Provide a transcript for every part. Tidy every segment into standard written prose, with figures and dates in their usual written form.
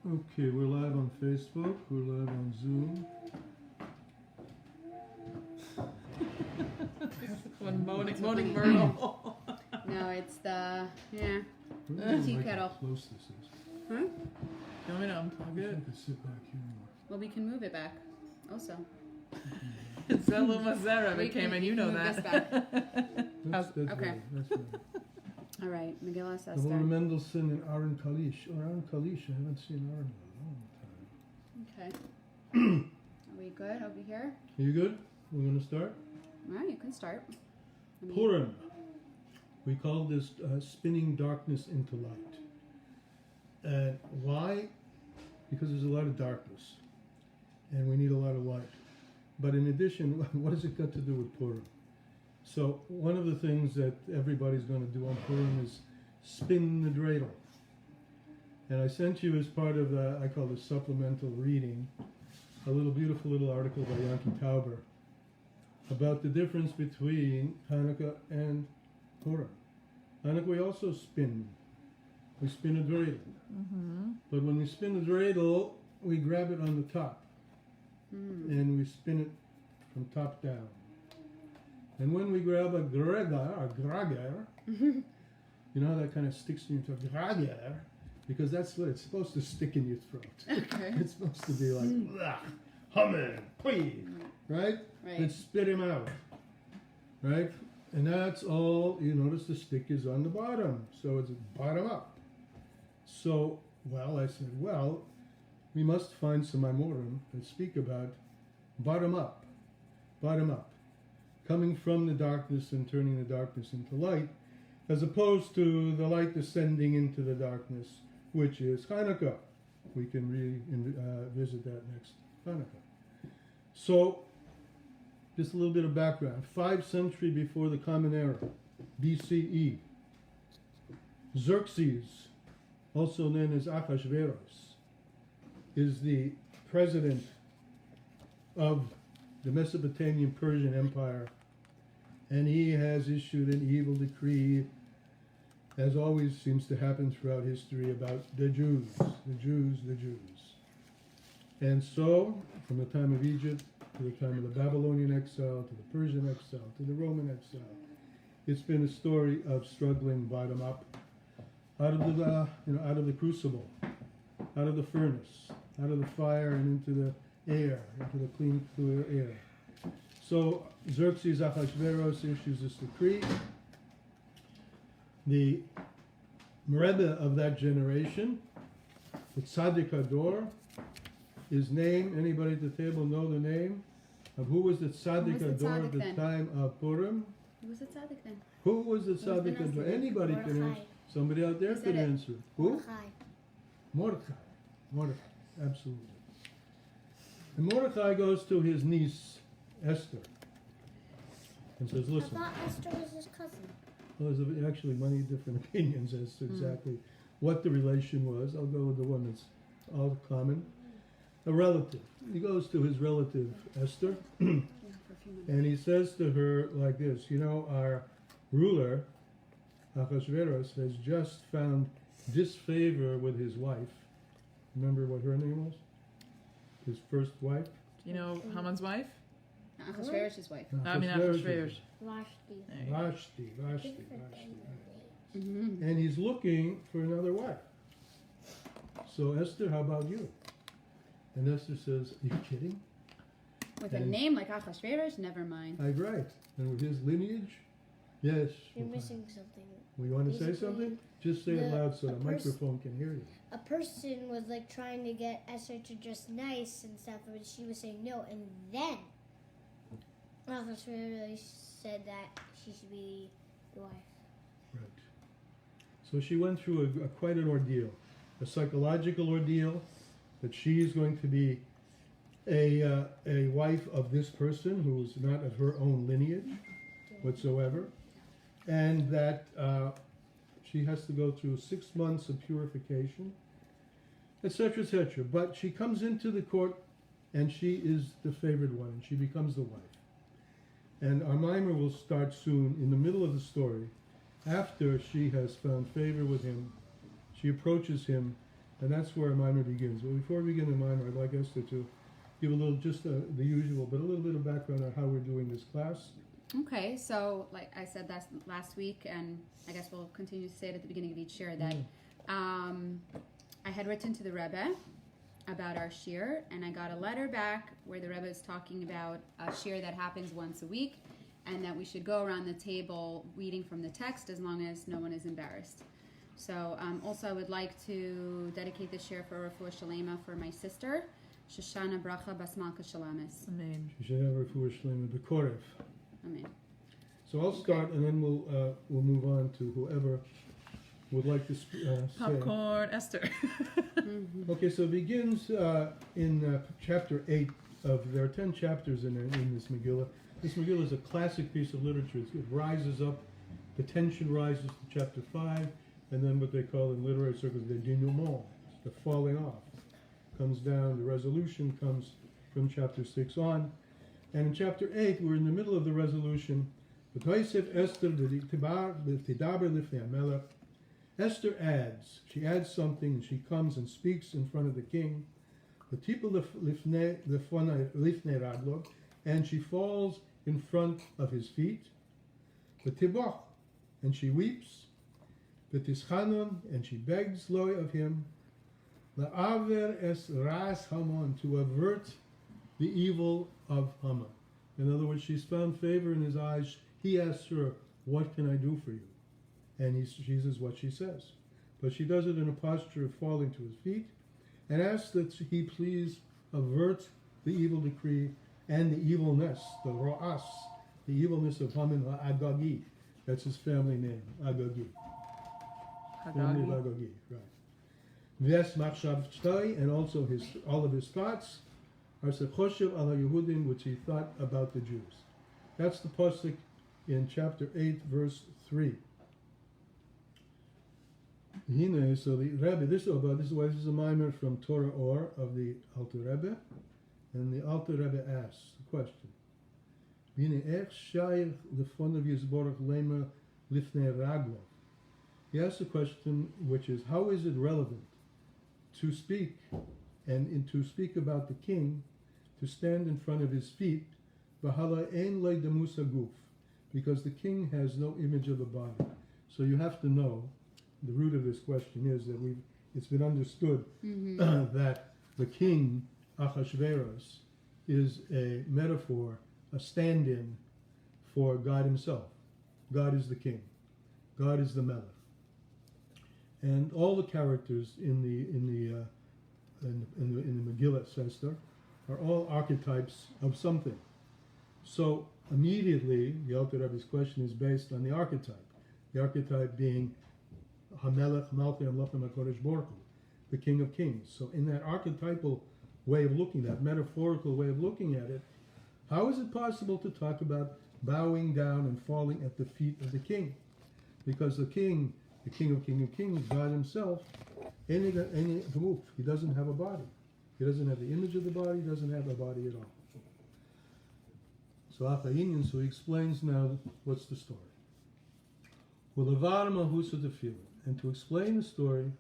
Okay, we're live on Facebook, we're live on Zoom. One moaning Myrtle. No, it's the, Really tea like kettle. how close this is. Huh? You want me to unplug I it? could sit back here more. Well, we can move it back. Also, It's a little Mazera We that came can- in, we you can know move that. That's Okay. better, that's better. all right, Megillah Ramona Esther. Mendelssohn and Aaron Kalish. Oh, Aaron Kalish, I haven't seen Aaron in a long time. Okay. Are we good over here? You good? We're going to start? All right, you can start. I mean, Purim. We call this spinning darkness into light. And why? Because there's a lot of darkness. And we need a lot of light. But in addition, what has it got to do with Purim? So one of the things that everybody's going to do on Purim is spin the dreidel. And I sent you as part of the, I call the supplemental reading, a beautiful little article by Yanki Tauber about the difference between Hanukkah and Purim. Hanukkah we also spin. We spin a dreidel. Mm-hmm. But when we spin the dreidel, we grab it on the top. And we spin it from top down. And when we grab a grager, you know how that kind of sticks in your throat? Grager, because that's what it's supposed to stick in your throat. Okay. It's supposed to be like, hummin, please, right? Right. And spit him out, right? And that's all, you notice the stick is on the bottom, so it's bottom up. So, well, I said, well, we must find some Amorim that speak about bottom up, coming from the darkness and turning the darkness into light, as opposed to the light descending into the darkness, which is Hanukkah. We can revisit that next Hanukkah. So, just a little bit of background. 5th century before the Common Era, BCE, Xerxes, also known as Achashverosh, is the president of the Mesopotamian Persian Empire, and he has issued an evil decree, as always seems to happen throughout history, about the Jews. And so, from the time of Egypt to the time of the Babylonian exile, to the Persian exile, to the Roman exile, it's been a story of struggling bottom up, out of the crucible, out of the furnace, out of the fire and into the air, into the clean, clear air. So Xerxes Achashverosh issues this decree. The Rebbe of that generation, the Tzaddik Hador, is named, anybody at the table know the name of who was the Tzaddik Who was the Hador at the tzaddik then? time of Purim? Who was the tzaddik then? Who was the was Tzaddik the Hador? Nasi? Anybody can Mordechai. answer. Somebody out there Who said can it? answer. Who? Mordechai. Mordechai, absolutely. And Mordechai goes to his niece, Esther, and says, I listen, thought Esther was his cousin. well, there's actually many different opinions as to exactly what the relation was. I'll go with the one that's all common. A relative. He goes to his relative, Esther, Yeah, for a few minutes. and he says to her like this, you know, our ruler, Achashverosh, has just found disfavor with his wife. Remember what her name was? His first wife? You know Haman's wife? Achashverosh's wife. I mean, Achashverosh's Achashverosh. Vashti. There you go. Vashti. Mm-hmm. And he's looking for another wife. So Esther, how about you? And Esther says, are you kidding? With a And- name like Achashverosh, never mind. I'm right. And with his lineage? Yes. You're okay. missing something. We want to say Basically, something? Just say it the- loud so a the pers- microphone can hear you. A person was like trying to get Esther to dress nice and stuff, but she was saying no. And then Ahasuerus said that she should be the wife. Right. So she went through quite an ordeal, a psychological ordeal, that she is going to be a wife of this person who is not of her own lineage whatsoever, and that she has to go through 6 months of purification, etc., etc. But she comes into the court, and she is the favored one, and she becomes the wife. And our mimer will start soon in the middle of the story. After she has found favor with him, she approaches him And that's where a mimer begins. But before we begin the mimer, I'd like Esther to give a little, just the usual, but a little bit of background on how we're doing this class. Okay, so like I said last week, and I guess we'll continue to say it at the beginning of each shir, that I had written to the Rebbe about our shir, and I got a letter back where the Rebbe is talking about a shir that happens once a week, and that we should go around the table reading from the text as long as no one is embarrassed. So also I would like to dedicate this shir for Refuah Shalema for my sister, Shoshana Bracha Bas Malka Shalamis. Amen. She should have her Refuah Shlema B'Korev. Amen. So I'll start, and then we'll move on to whoever would like to say. Popcorn, Esther. Okay, so it begins in chapter 8 there are 10 chapters in this Megillah. This Megillah is a classic piece of literature. It rises up, the tension rises to chapter 5, and then what they call in literary circles the denouement, the falling off, comes down, the resolution comes from chapter 6 on. And in chapter 8, we're in the middle of the resolution. Esther adds, she adds something, and she comes and speaks in front of the king. And she falls in front of his feet. And she weeps. And she begs loy of him. To avert the evil of Haman. In other words, she's found favor in his eyes. He asks her, "What can I do for you?" And she says what she says. But she does it in a posture of falling to his feet and asks that he please avert the evil decree and the evilness, the Ra'as, the evilness of Haman Agagi. That's his family name, Agagi. Family of Agagi, right. Ves Machshavtoi, and also all of his thoughts are Sechoshev ala Yehudim, which he thought about the Jews. That's the pasuk in chapter 8, verse 3. So the Rebbe, this is a mimer from Torah Or of the Alter Rebbe, and the Alter Rebbe asks the question: He asks a question which is, how is it relevant to speak and to speak about the king, to stand in front of his feet, because the king has no image of a body. So you have to know, the root of this question is that it's been understood that the king, Achashverosh, is a metaphor, a stand-in for God himself. God is the king. God is the Melech. And all the characters in the Megillah Esther are all archetypes of something. So immediately, the Alter Rebbe's question is based on the archetype being Hamelech Malchei Amlachim HaKodesh Baruch Hu, the King of Kings. So in that archetypal way of looking, that metaphorical way of looking at it, how is it possible to talk about bowing down and falling at the feet of the king? Because the King of Kings, God himself, he doesn't have a body. He doesn't have the image of the body, he doesn't have a body at all. So he explains now what's the story. And to explain the story,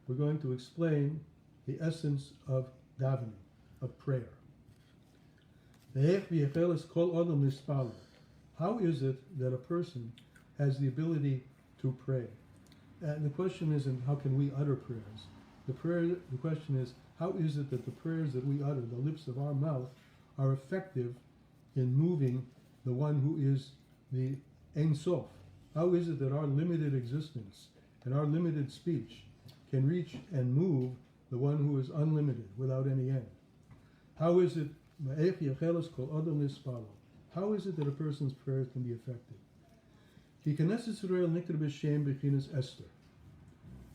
we're going to explain the essence of davening, of prayer. How is it that a person has the ability to pray? And the question isn't how can we utter prayers. The question is, how is it that the prayers that we utter, the lips of our mouth, are effective in moving the one who is the Ein Sof? How is it that our limited existence and our limited speech can reach and move the one who is unlimited, without any end? How is it that a person's prayers can be effective?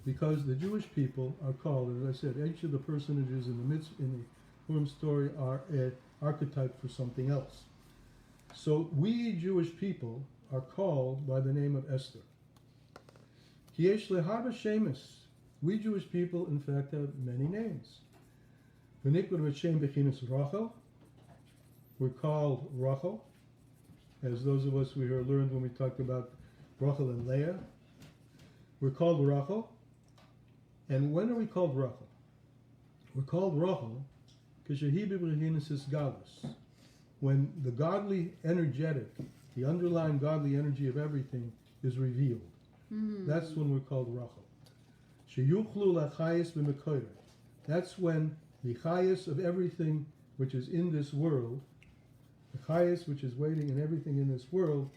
Because the Jewish people are called, as I said, each of the personages in the Purim story are an archetype for something else. So we Jewish people are called by the name of Esther. We Jewish people, in fact, have many names. We're called Rachel, as those of us we learned when we talked about Rachel and Leah. We're called Rachel, And when are we called Rachel? We're called Rachel because Shehi b'Bechinas Galus. When the godly energetic, the underlying godly energy of everything is revealed. That's when we're called Rachel. Sheyuchlu lachayis b'mekoyre. That's when the chayis of everything which is in this world, the chayis which is waiting in everything in this world,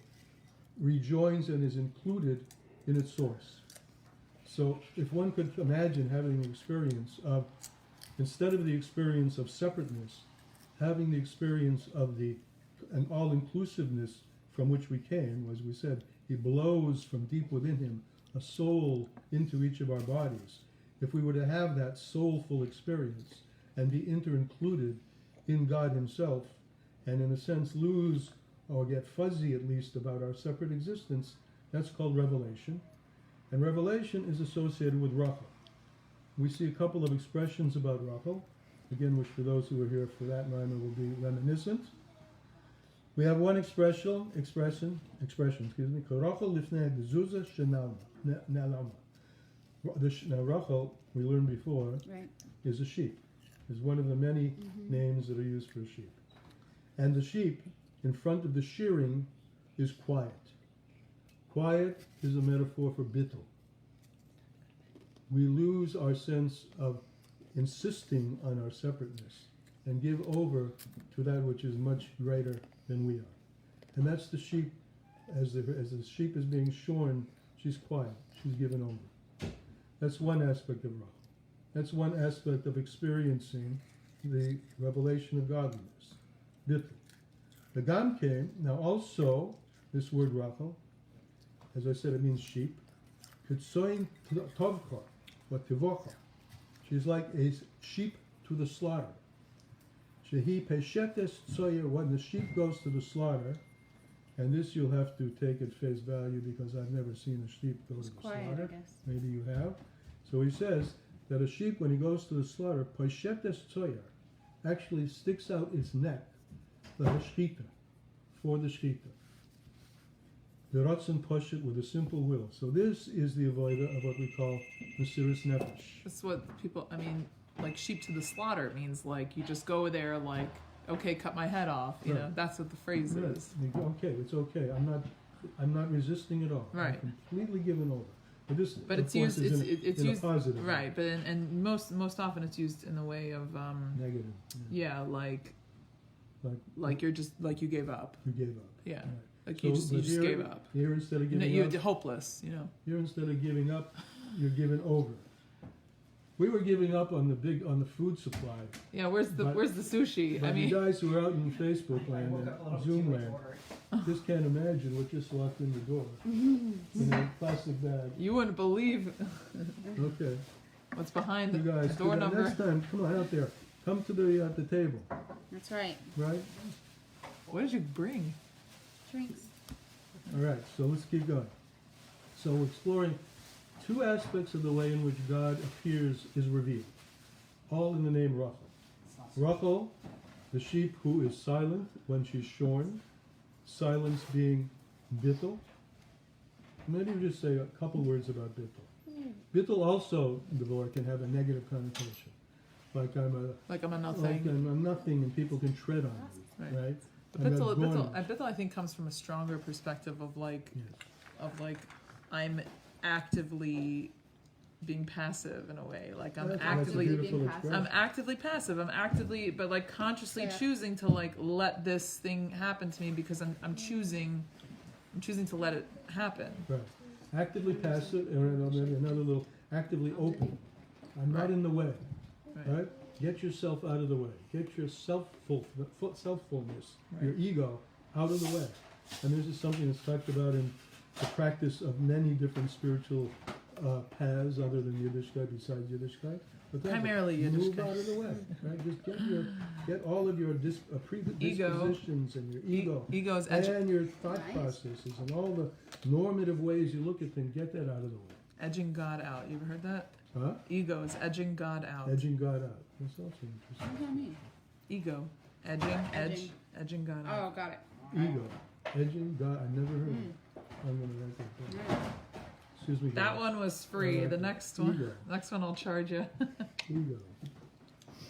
rejoins and is included in its source. So if one could imagine having an experience of, instead of the experience of separateness, having the experience of an all-inclusiveness from which we came, as we said, he blows from deep within him a soul into each of our bodies. If we were to have that soulful experience and be inter-included in God himself, and in a sense lose or get fuzzy at least about our separate existence, that's called revelation. And revelation is associated with Rachel. We see a couple of expressions about Rachel, again, which for those who are here for that moment will be reminiscent. We have one expression, Rachel lifnei bezuza shenalama. Now Rachel, we learned before, Right. is a sheep. Is one of the many names that are used for a sheep. And the sheep, in front of the shearing, is quiet. Quiet is a metaphor for bittul. We lose our sense of insisting on our separateness and give over to that which is much greater than we are. And that's the sheep. As the sheep is being shorn, she's quiet. She's given over. That's one aspect of Rachel. That's one aspect of experiencing the revelation of godliness. Bittul. The Gam came. Now also, this word Rachel, as I said, it means sheep. Kitsoin tovcha, what tivocha. She's like a sheep to the slaughter. Shehi peshetes tsoyer, when the sheep goes to the slaughter, and this you'll have to take at face value because I've never seen a sheep go to the slaughter. I guess. Maybe you have. So he says that a sheep, when he goes to the slaughter, peshetes tsoyer, actually sticks out its neck, the shechita, for the shechita. The Ratzon Poshet with a simple will. So this is the avodah of what we call Mesiras Nefesh. That's what people, I mean, like sheep to the slaughter means like you just go there like, okay, cut my head off. You know, that's what the phrase Right. is. You go, okay, it's okay. I'm not resisting at all. Right. I'm completely given over. But this, But of it's course, used, is it's in used, a positive way. right, but and most often it's used in the way of, Negative. yeah, like you're just, like you gave up. You gave up. Yeah. Right. Like So, you just but here- gave up. Here instead of You know, giving you're up, hopeless, you know. here instead of giving up, you're given over. We were giving up on the food supply. Yeah, where's the sushi? But I mean, you guys who are out in Facebook land and Zoom land just can't imagine what just walked in the door in a plastic bag. you wouldn't believe Okay, what's behind you the guys. door number. Next time, come on out there. Come to the table, That's right. right? What did you bring? Drinks. All right. So let's keep going. So we're exploring two aspects of the way in which God appears is revealed, all in the name Rachel. Rachel, the sheep who is silent when she's shorn, silence being bittul. Maybe we just say a couple words about bittul. Bittul also, the word can have a negative connotation, like I'm Like I'm a like nothing. I'm nothing and people can tread on me, Right. right? But I'm Bittul, adorned. Bittul, I think comes from a stronger perspective of like, Yes. I'm actively being passive in a way. Like I'm That's a actively, beautiful being passive. I'm expression. actively passive. I'm actively, but like consciously Yeah. choosing to like let this thing happen to me because I'm choosing to let it happen. Right. Actively passive, and maybe another little, actively open. I'm not Right. in the way, Right. right? Get yourself out of the way. Get your self-fullness, your Right. ego, out of the way. And this is something that's talked about in the practice of many different spiritual paths other than Yiddishkeit, besides Yiddishkeit. But that's it. Primarily Move Yiddishkeit. out of the way, right? Just get all of your predispositions and your ego. Ego is And your thought Nice. processes and all the normative ways you look at things, get that out of the way. edging God out. You ever heard that? Huh? Ego is edging God out. Edging God out. That's also What interesting. does that mean? Ego, edging God out. Oh, got it. Ego. Edging God. I never heard of it. I'm going to write that down. Right. Excuse me. That guys. one was free. The next one, Ego. next one I'll charge you. Ego.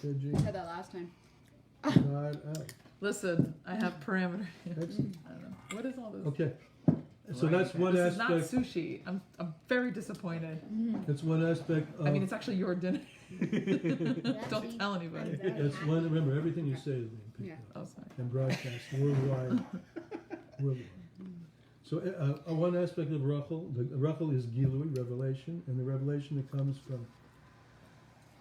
Okay, G. I said that last time. God out. Listen, I have parameters. Excellent. I don't know. What is all this? Okay. So that's one This is not aspect. sushi. I'm very disappointed. That's one aspect of. I mean, it's actually your dinner. Don't tell anybody. That's one. Remember, everything you say is being picked Yeah. up Oh, sorry. and broadcast worldwide. Worldwide. So one aspect of Rachel, the Rachel is Gilui, revelation, and the revelation that comes from.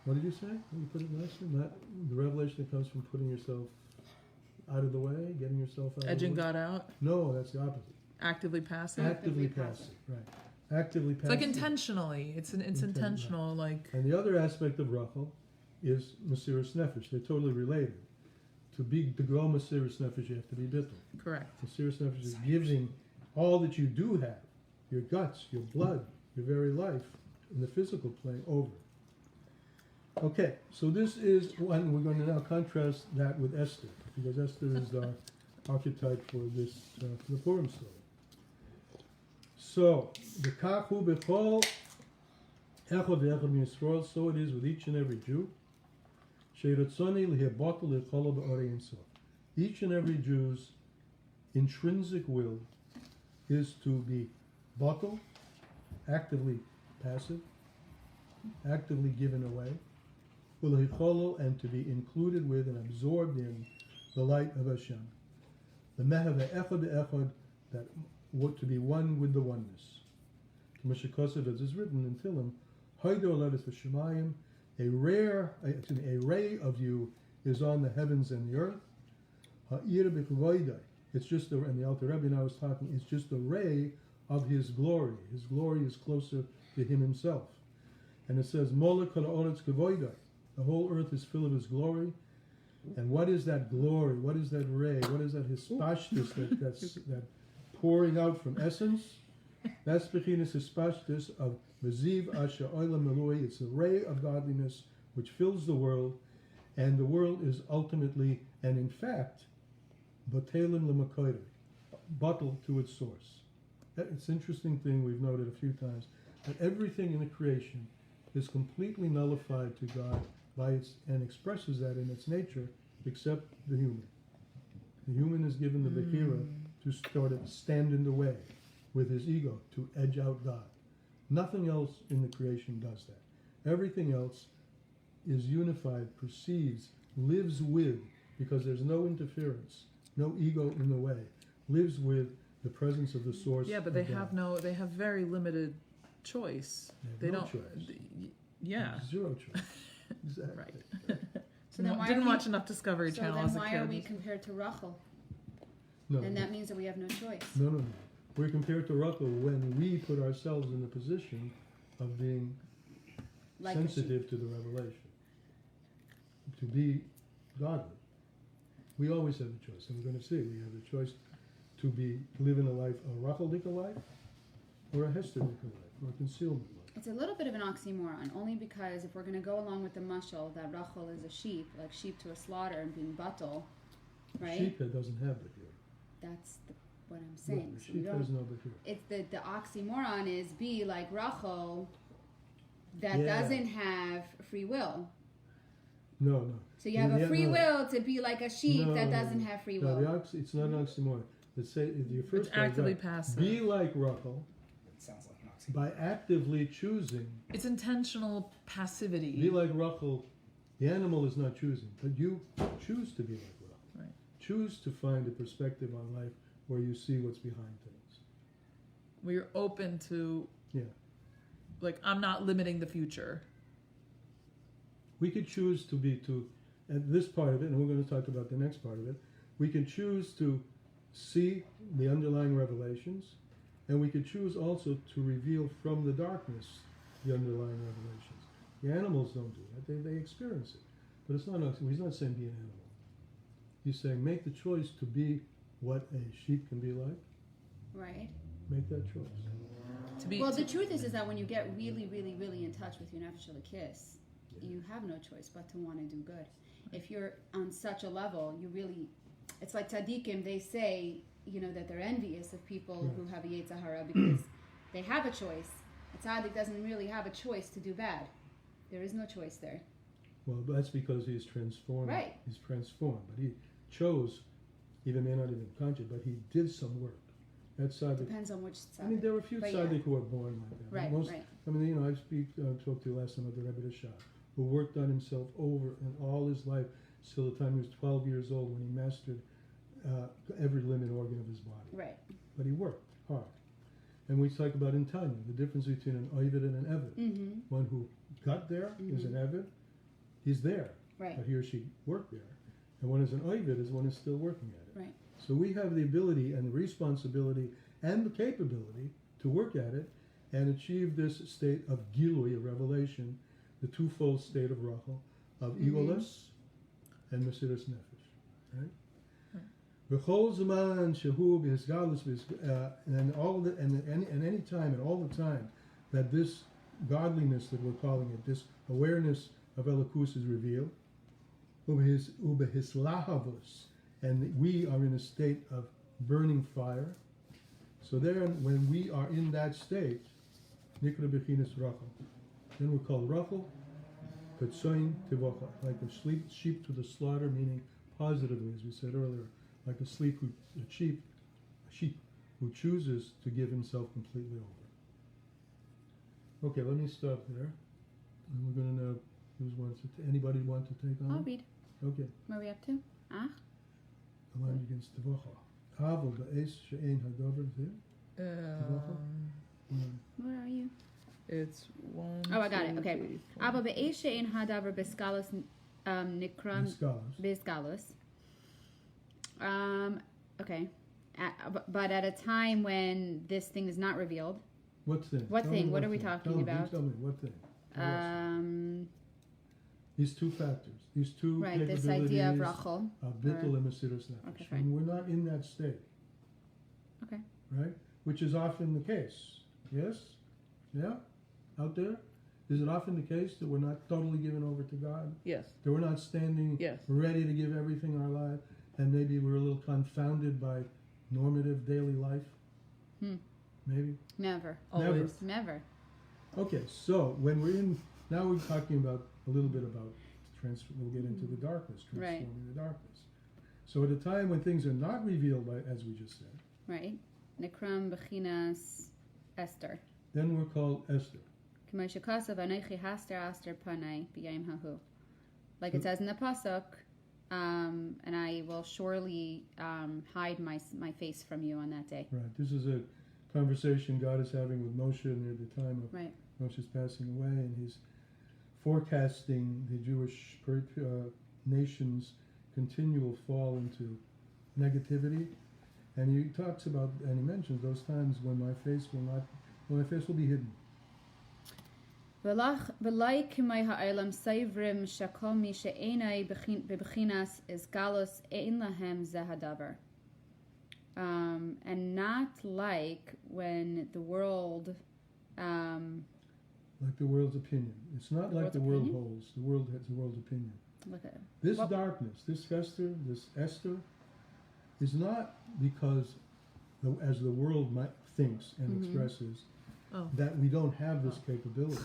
What did you say? You put it last time. Not the revelation that comes from putting yourself out of the way, getting yourself out. Edging of the way. God out. No, that's the opposite. Actively passive. Actively passive, right? Actively passive. It's like intentionally. It's intentional. Like And the other aspect of Rachel is Mesiras Nefesh. They're totally related. To grow Mesiras Nefesh, you have to be bittul. correct. Mesiras Nefesh is giving all that you do have, your guts, your blood, your very life, in the physical plane over. Okay, so this is one, we're going to now contrast that with Esther, because Esther is our archetype for this, for the Purim story. So, the kachu bechol echad ve'echad miYisrael, so it is with each and every Jew. Sheiratzoni lihebatel lechol ba'orei Ein Sof. Each and every Jew's intrinsic will is to be batel, actively passive, actively given away, and to be included with and absorbed in the light of Hashem. The mehave echad echad, that to be one with the oneness. As is written in Tehillim, Haido Aledes v'Shemayim, a ray of you is on the heavens and the earth. Ha'ir b'kvoidai. It's just and the Alter Rebbe now is talking. It's just a ray of His glory. His glory is closer to Him Himself. And it says, Molech ha'oretz kvoidai. The whole earth is full of His glory. And what is that glory? What is that ray? What is that hispashtus that pouring out from essence? That's bechinas hispashtus of Vaziv Asher Olam Eloi. It's a ray of godliness which fills the world, and the world is ultimately and in fact batelim l'makoyri, bottled to its source. It's an interesting thing we've noted a few times that everything in the creation is completely nullified to God by its and expresses that in its nature, except the human. The human is given the Bechira to sort of stand in the way with his ego to edge out God. Nothing else in the creation does that. Everything else is unified, perceives, lives with, because there's no interference, no ego in the way, lives with the presence of the source. Yeah, but they have very limited choice. They They have no don't. choice. Yeah. Zero choice. Exactly. Right. So then why Didn't are we- watch enough Discovery So Channel then as a why kid. are we compared to Rachel? No, And that means that we have no choice. no. We're compared to Rachel when we put ourselves in the position of being Like the sheep. sensitive to the revelation, to be godly. We always have a choice, and we're going to see we have a choice to live in a life, a Rachel-dika life, or a Hester-dika life, or a concealment life. It's a little bit of an oxymoron, only because if we're going to go along with the mashal that Rachel is a sheep, like sheep to a slaughter and being batel, right? Sheep that doesn't have Bechira. That's what I'm saying. The So we sheep don't, has no Bechira. it's the oxymoron is be like Rachel that Yeah. doesn't have free will. No. So you have a Yeah, free no. will to be like a sheep No, that doesn't have free will. No, it's not an oxymoron. Let's say your first It's actively part, passive. be like Rachel It sounds like an oxymoron. by actively choosing. It's intentional passivity. Be like Rachel. The animal is not choosing, but you choose to be like Rachel. Right. Choose to find a perspective on life where you see what's behind things. We're open to. Yeah. Like, I'm not limiting the future. We could choose at this part of it, and we're going to talk about the next part of it, we can choose to see the underlying revelations, and we could choose also to reveal from the darkness the underlying revelations. The animals don't do that. They experience it. But it's not, he's not saying be an animal. He's saying make the choice to be what a sheep can be like. Right. Make that choice. To be. Well, the truth is that when you get really, really, really in touch with your nefesh kiss, you have no choice but to want to do good. If you're on such a level, you really, it's like tzaddikim, they say, that they're envious of people who have a Yetzer Hara because they have a choice. A tzaddik doesn't really have a choice to do bad. There is no choice there. Well, that's because he's transformed. Right. He's transformed, but he chose, even may not even conscious, but he did some work. That tzaddik. Depends on which tzaddik. I mean, there were a few But tzaddik who were born like that. Right, Most, right. I mean, I talked to you last time about the Rebbe Shah, who worked on himself over and all his life, till the time he was 12 years old, when he mastered every limb and organ of his body. Right. But he worked hard. And we talk about in Tanya, the difference between an Ovid and an Eved. Mm-hmm. One who got there is an Eved, he's there, Right. but he or she worked there. And one is an Ovid is one who's still working at it. Right. So we have the ability and the responsibility and the capability to work at it and achieve this state of Gilui, a revelation, the twofold state of Rachel, of Egolas and Mesiras Nefesh. Right? V'chol zaman shehu b'hisgalus and all the and any time and all the time that this godliness that we're calling it, this awareness of Elokus is revealed, ubehislahavus, and we are in a state of burning fire. So then, when we are in that state, nikra bechinas Rachel, then we're called Rachel, Petzoin Tivocha, like a sheep to the slaughter, meaning positively, as we said earlier, like a sheep who chooses to give himself completely over. Okay, let me stop there. And we're going to know anybody want to take on? I'll read. Okay. Where are we up to? Ah? The line begins Tivocha. Havel ba'es she'ein hadavar zeh. Where are you? It's one. Oh, I got it. 2, Okay. 3, 4. Abba be'esh she'ein hadavar beskalos nikram Scholars. beskalos. Okay. But at a time when this thing is not revealed. What thing? What Tell thing? me What are we thing. talking about? Tell me, what thing? These two factors, these two Right, capabilities this idea of Rachel. of Bittul and Mesiras Nefesh. Okay, And fine. we're not in that state. Okay. Right? Which is often the case. Yes? Yeah? Out there? Is it often the case that we're not totally given over to God? Yes. That we're not standing Yes. ready to give everything our life, and maybe we're a little confounded by normative daily life? Maybe? Never. Always. Never. Okay, so when we're in, now we're talking about a little bit about we'll get into the darkness, transforming the darkness. So at a time when things are not revealed, as we just said, Right. Nikram bechinas Esther. then we're called Esther. Like it says in the pasuk, and I will surely hide my face from you on that day. Right. This is a conversation God is having with Moshe near the time of Right. Moshe's passing away, and he's forecasting the Jewish nation's continual fall into negativity. And he talks about, and he mentions those times when my face will be hidden. And not like when the world Like the world's opinion. It's not like world's the world opinion? holds. The world has the world's opinion. look at it. This What- darkness, this Esther, is not because, as the world thinks and expresses, Oh. that we don't have this capability.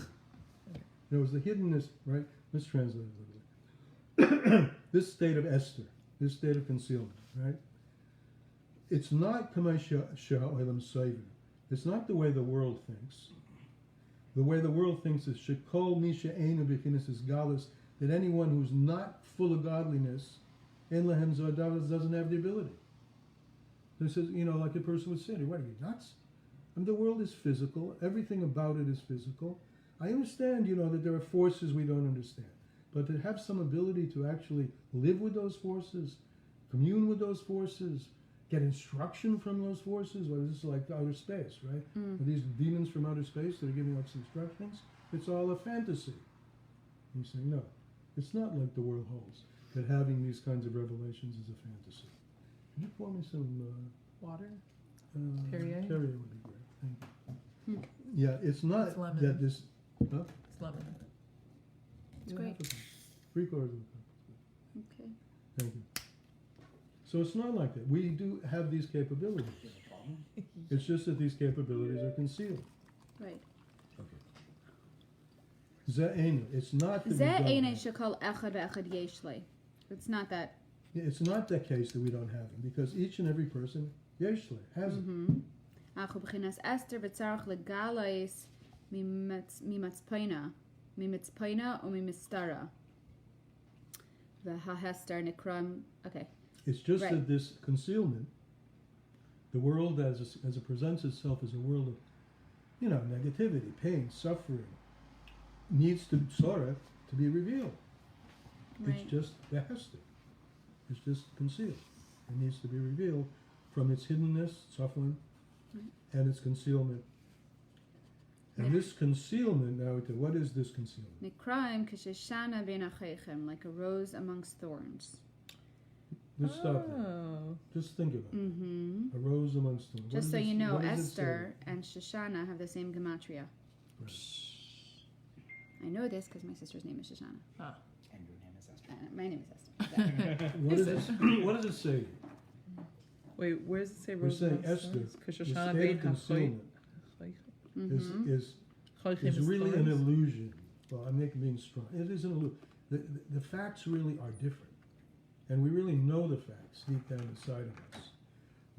There was the hiddenness, right? Let's translate it a little bit. This state of Esther, this state of concealment, right? It's not it's not the way the world thinks. The way the world thinks is shekol misha einu b'chinas is galus, that anyone who's not full of godliness, en lahem zodav, doesn't have the ability. This is, like a person would say, "What are you nuts?" I mean, the world is physical. Everything about it is physical. I understand, that there are forces we don't understand, but to have some ability to actually live with those forces, commune with those forces, get instruction from those forces. Well, this is like outer space, right? Are these demons from outer space that are giving us instructions? It's all a fantasy. You say, no, it's not like the world holds, that having these kinds of revelations is a fantasy. Can you pour me some Water? Perrier? Perrier? Perrier would be great. Thank you. Yeah, it's not It's lemon. that this... Huh? It's lemon. It's Yeah, great. half a cup. 3/4 of a cup. Okay. Thank you. So it's not like that. We do have these capabilities. It's just that these capabilities are concealed. Right. Ze'enu. It's not that we זה don't אין have. שכל אחד ואחד יש לי. It's not that. It's not the case that we don't have them, because each and every person, yesh le, has it. אנחנו בחינס אסתר וצריך לגלייס ממצפיינה או ממסתרה. וההסתר נקרם, okay. It's just Right. that this concealment, the world as it presents itself as a world of, negativity, pain, suffering, needs to be revealed. Right. It's just the hester. It's just concealed. It needs to be revealed from its hiddenness, suffering, and its concealment. And this concealment, now, what is this concealment? נקראים כששנה בין אחיכם, like a rose amongst thorns. Let's stop there. Oh. Just think about it. A rose amongst them. Just so you know, Esther and Shoshana have the same gematria. Right. I know this because my sister's name is Shoshana. And your name is Esther. My name is Esther. What does it say? Wait, where does it say We're rose saying amongst Esther, thorns? the 'Cause state Shoshana of bein concealment Mm-hmm. is really an illusion. Well, I'm making being strong. It is an illusion. The facts really are different. And we really know the facts deep down inside of us.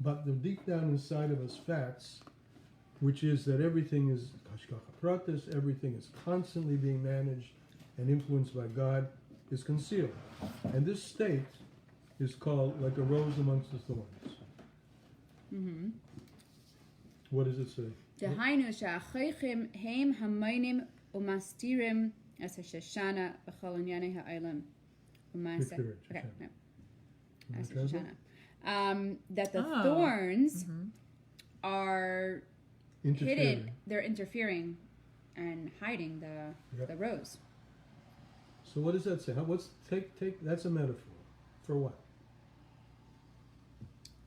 But the deep down inside of us facts, which is that everything is kashkacha pratis, everything is constantly being managed and influenced by God, is concealed. And this state is called like a rose amongst the thorns. Mm-hmm. What does it say? דהיינו שהאחיכם הם המיינים ומסתירים את השושנה בכל ענייני העולם. ומעשה. Victor, Okay, Shoshana. no. Can As you translate? Shoshana. That the Oh. thorns are Interfering. hidden. They're interfering and hiding the rose. So what does that say? Take that's a metaphor. For what?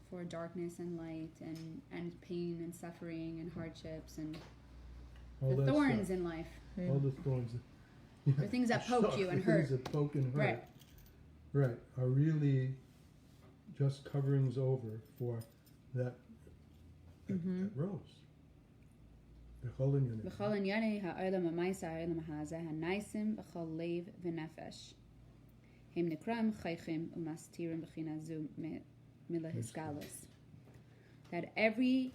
For darkness and light and pain and suffering and hardships and All the that thorns stuff. in life. All the thorns. The things that poke you and The hurt. things that poke and hurt. Right. Right. Are really just coverings over for that rose. בכל ענייני. בכל ענייני העולם המייסה העולם הזה הנייסים בכל לב ונפש. הם נקראים חייכים ומסתירים בחינה זו מלהסגלוס. That every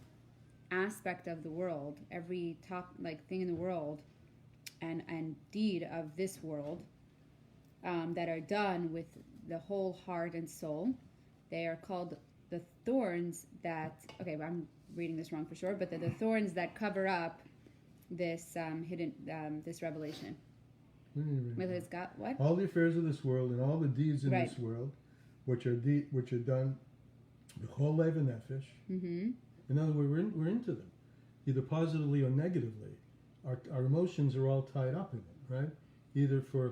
aspect of the world, every thing in the world and deed of this world that are done with the whole heart and soul, they are called the thorns that, okay, I'm reading this wrong for sure, but the thorns that cover up this hidden, this revelation. What? All the affairs of this world and all the deeds in Right. this world, which are done, b'chol lev and nefesh. Mm-hmm. In other words, we're into them, either positively or negatively. Our emotions are all tied up in it, right? Either for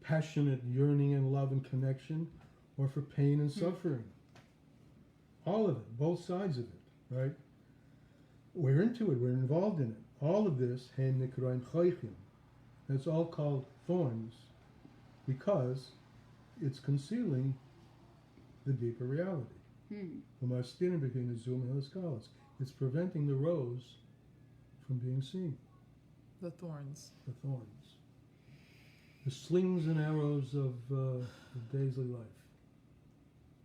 passionate yearning and love and connection, or for pain and suffering. All of it, both sides of it, right? We're into it. We're involved in it. All of this, hein nikraim chaychim, that's all called thorns, because it's concealing the deeper reality. It's preventing the rose from being seen. The thorns. The thorns, the slings and arrows of daily life,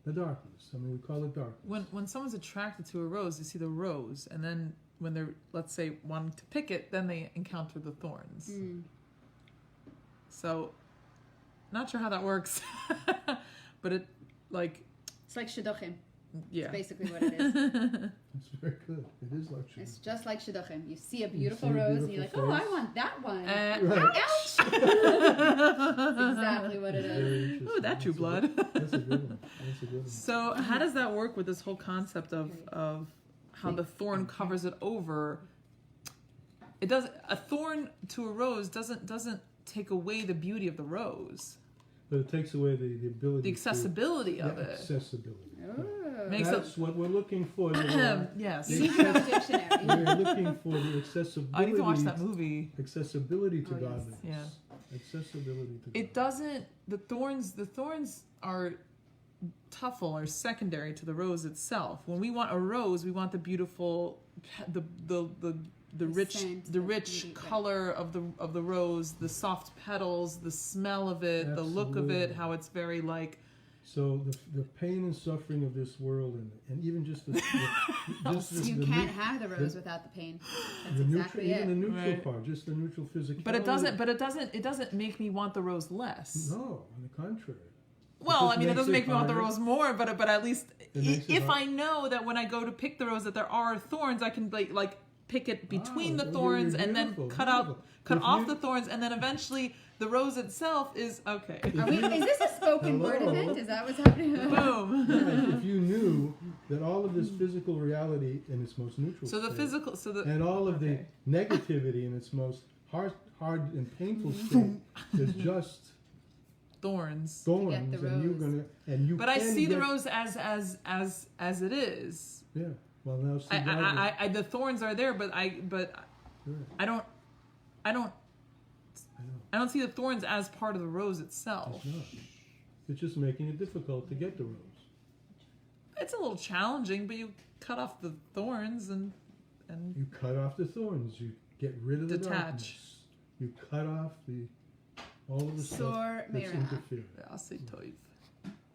the darkness. I mean, we call it darkness. When someone's attracted to a rose, they see the rose, and then when they're, let's say, wanting to pick it, then they encounter the thorns. So, not sure how that works, but it, like, It's like shidduchim. yeah. That's basically what it is. It's very good. It is like It's just like shidduchim. You see a beautiful see a rose and you're like, beautiful oh, I face. want that one. Right. Ouch! That's exactly what it Very is. interesting. Ooh, that true That's a- blood. That's a good one. That's a good one. So how does that work with this whole concept of how the thorn covers it over? It does. A thorn to a rose doesn't take away the beauty of the rose, But it takes away the ability. the accessibility to, of yeah, it. accessibility. Oh. Makes That's what we're looking for. Laura. Yes. You need to know the dictionary. We're looking for the accessibility. I need to watch that movie. Accessibility to Oh, yes. godliness. Yeah. Accessibility to. It doesn't. The thorns are tuffle are secondary to the rose itself. When we want a rose, we want the beautiful, the the rich scent, the the rich beauty, right. color of the rose, the soft petals, the smell of it, the look of it, Absolutely. how it's very like So the pain and suffering of this world, and even just the You can't have the rose without the pain. That's the exactly neutral, even it. the neutral Right. part, just the neutral physicality. but it doesn't make me want the rose less. No, on the contrary. Well, just I mean, it makes doesn't it make me want the harder. rose more, but at least It makes it if hard. I know that when I go to pick the rose that there are thorns, I can like pick it between the you're thorns and then beautiful, cut beautiful. If off you- the thorns, and then eventually the rose itself is okay. Is this a spoken word Hello? event? Is that what's happening? Boom. Yeah, if you knew that all of this physical reality in its most neutral So the state, physical, so the and all of okay. the negativity in its most hard and painful state is just thorns. thorns, get the and you're rose. gonna and you. But I can see the get- rose as it is. Yeah. Well, now see I the thorns are there, but I don't I know. I don't see the thorns as part of the rose itself. It's not. It's just making it difficult to get the rose. It's a little challenging, but you cut off the thorns and You cut off the thorns. You get rid of the Detach. darkness. You cut off all of the stuff Sor that's Meira. interfering. I'll say toiv.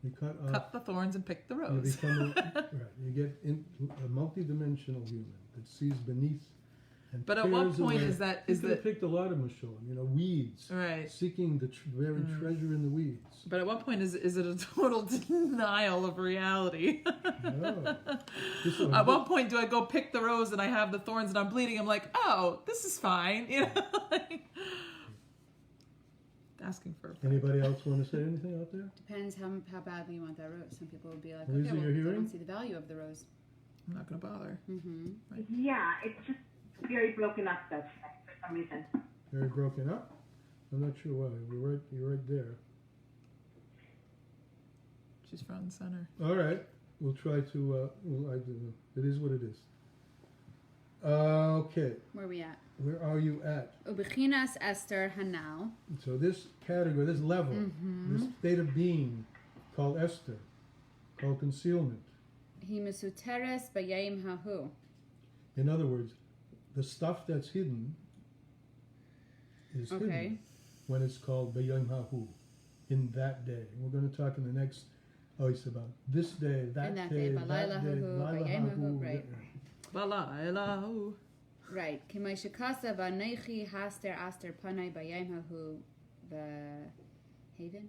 You cut off. Cut the thorns and pick the You rose. become you get a multi-dimensional human that sees beneath. And But at what tears point away. is that? You Is could have that picked a lot of Misholim, weeds, right? seeking the very treasure in the weeds. But at what point is it a total denial of reality? No. This one- At what point do I go pick the rose and I have the thorns and I'm bleeding? I'm like, oh, this is fine. Asking for a friend. Anybody else want to say anything out there? Depends how badly you want that rose. Some people would be like, Lisa, okay, well, you're I hearing? don't see the value of the rose. I'm not gonna bother. Mm-hmm. Yeah, it's just very broken up though for some reason. Very broken up. I'm not sure why. You're right there. She's front and center. All right, we'll try to. It is what it is. Okay, Where are we at? where are you at? Ubechinas Esther Hanal. So this category, this level, this state of being, called Esther, called concealment. He mesuteres bayayim hahu. In other words, the stuff that's hidden is Okay. hidden when it's called B'yom Hahu, in that day. We're going to talk in the next. Oh, it's about this day, that In that day, day, that Balayla day, Hahu, Laila B'yom Hahu, Hahu, right. Bala elahu. Right. Kimaishakasa v'anechi haster aster panai bayayim hahu v'haven.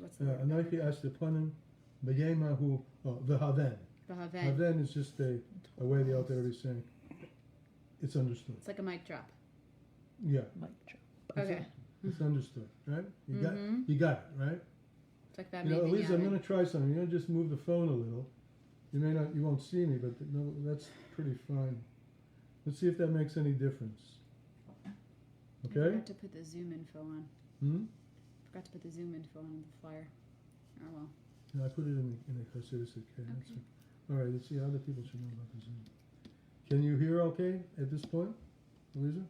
What's the word? Anarchi Astipanim, B'yom Hahu, V'haven. V'haven. Haven is just a way the Alter Rebbe is saying it's understood. It's like a mic drop. Yeah, Mic drop. Okay. it's understood, right? You Mhm. you got it, right? It's like that. At least I'm going to try something. You're going to just move the phone a little. You won't see me, but no, that's pretty fine. Let's see if that makes any difference. I Okay? forgot to put the Zoom info on. Forgot to put the Zoom info on the flyer. Oh well. No, I put it in the Chassidus. Okay. All right, let's see. Other people should know about the Zoom. Can you hear okay at this point, Louisa?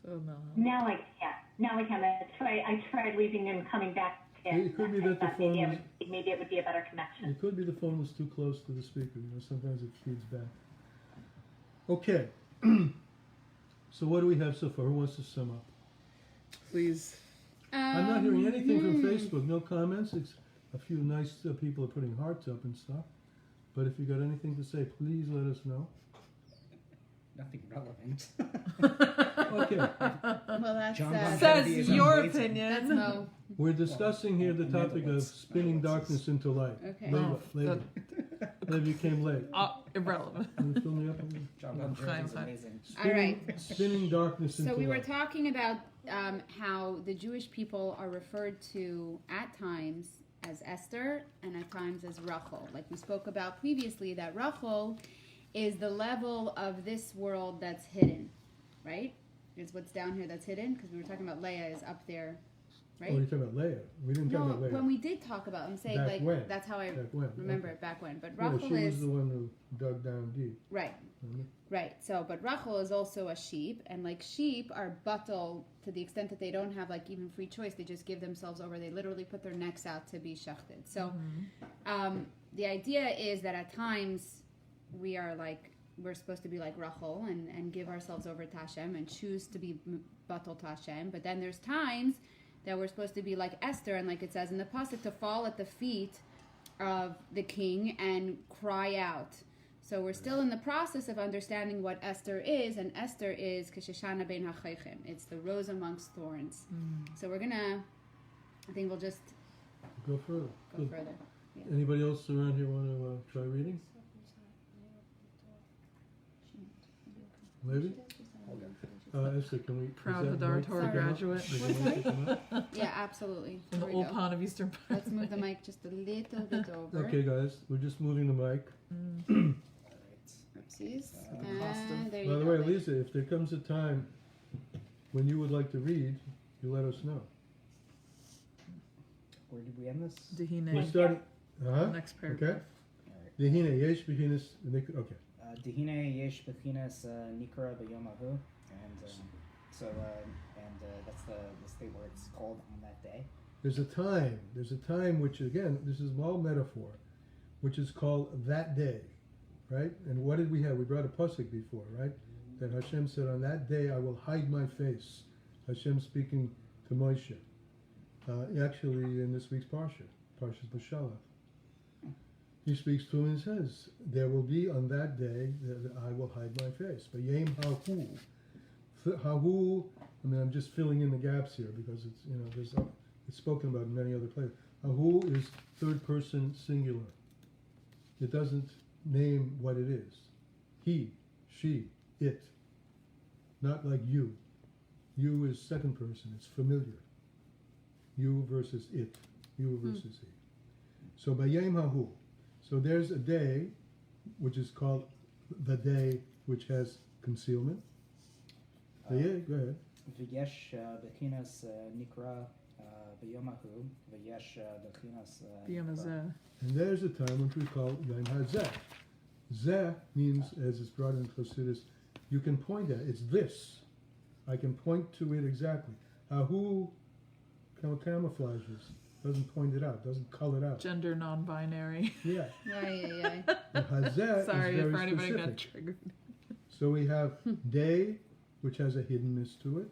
So no. Now I can. Now I can. I tried leaving and coming back. It could be that the phone was, Maybe it would be a better connection. it could be the phone was too close to the speaker. Sometimes it feeds back. Okay. So what do we have so far? Who wants to sum up? Please. I'm not hearing anything from Facebook. No comments. It's a few nice people are putting hearts up and stuff. But if you got anything to say, please let us know. Nothing relevant. Okay. Well, that's John uh, Bon Says Jovi is your amazing. opinion. that's Mo. We're discussing here the topic of spinning darkness into light. Okay. Levi Levi came late. Irrelevant. Can you fill me up? John Bon Jovi is Fine. amazing. All right. Spinning darkness into So we were light. talking about how the Jewish people are referred to at times as Esther and at times as Rachel. Like we spoke about previously, that Rachel is the level of this world that's hidden, right? Is what's down here that's hidden, because we were talking about Leah is up there, right? Oh, you're talking about Leah. We didn't No, talk about Leah. when we did talk about, I'm saying Back like when? that's how I Back when? remember Okay. it back when. But Yeah, Rachel she is was the one who dug down deep. right. Mhm. Right. So, but Rachel is also a sheep, and like sheep are buttle to the extent that they don't have like even free choice. They just give themselves over. They literally put their necks out to be shechted. So, the idea is that at times we are like we're supposed to be like Rachel and give ourselves over to Hashem and choose to be batal to Hashem. But then there's times that we're supposed to be like Esther, and like it says in the pasuk, to fall at the feet of the king and cry out. So we're still in the process of understanding what Esther is, and Esther is Kishashana bein hachaychim. It's the rose amongst thorns. So we're gonna, I think we'll just Go further. go Good. further. Anybody else around here want to try reading? Maybe? Esther, can we... Proud is that Hadar mic Torah picking up? graduate. Is the mic picking up? Yeah, absolutely. From the Here we old go. pond of Eastern Let's move the mic just a little bit over. Okay, guys, we're just moving the mic. Alright. Oopsies. Cost of- And there you By the go. way, babe. Lisa, if there comes a time when you would like to read, you let us know. Where did we end this? We're Dehine. starting... Huh? Next paragraph. Okay. Alright. Dehine, yesh behinas... Okay. Dehine yesh bechinas nikra b'yomahu, and that's the state where it's called on that day. There's a time which, again, this is all metaphor, which is called that day, right? And what did we have? We brought a pasuk before, right? That Hashem said, on that day I will hide my face. Hashem speaking to Moshe. Actually, in this week's Parsha, Parsha's Bashalach. He speaks to him and says, there will be on that day that I will hide my face. But Yem Hahu. Hahu, I mean, I'm just filling in the gaps here because it's, you know, it's spoken about in many other places. Hahu is third person singular. It doesn't name what it is. He, she, it. Not like you. You is second person, it's familiar. You versus it. You versus he. So Bayem Hahu. So there's a day which is called the day which has concealment. Yeah, go ahead. V'yesh bechinas nikra b'yomahu, v'yesh bechinas B'yamazeh. And there's a time which we call Yom HaZeh. Zeh means, as it's brought in Chassidus, you can point at it. It's this. I can point to it exactly. Hahu camouflages, doesn't point it out, doesn't cull it out. Gender non-binary. Yeah. Yeah. And Hazeh Sorry is if very anybody got specific. triggered. So we have day, which has a hiddenness to it,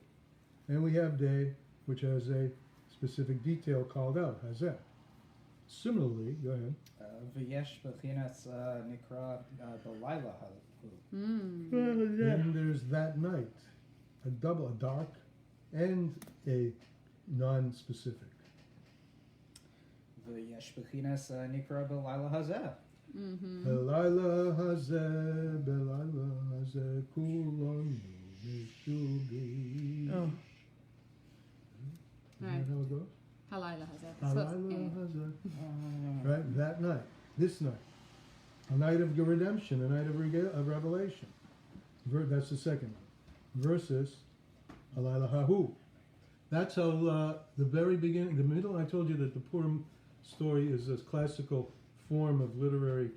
and we have day, which has a specific detail called out, Hazeh. Similarly, go ahead. v'yesh bechinas nikra b'layla hahu. Then there's that night, a dark, and a non-specific. V'yesh bechinas nikra b'layla hazeh. Belayla hazeh, belayla hazeh, kulanu mishubi. Oh. Isn't that how it goes? Halayla Hazeh. Belayla hazeh. Right, that night, this night, a night of redemption, a night of revelation. That's the second one. Versus Halayla Hahu. That's how the very beginning, the middle. I told you that the Purim story is a classical form of literary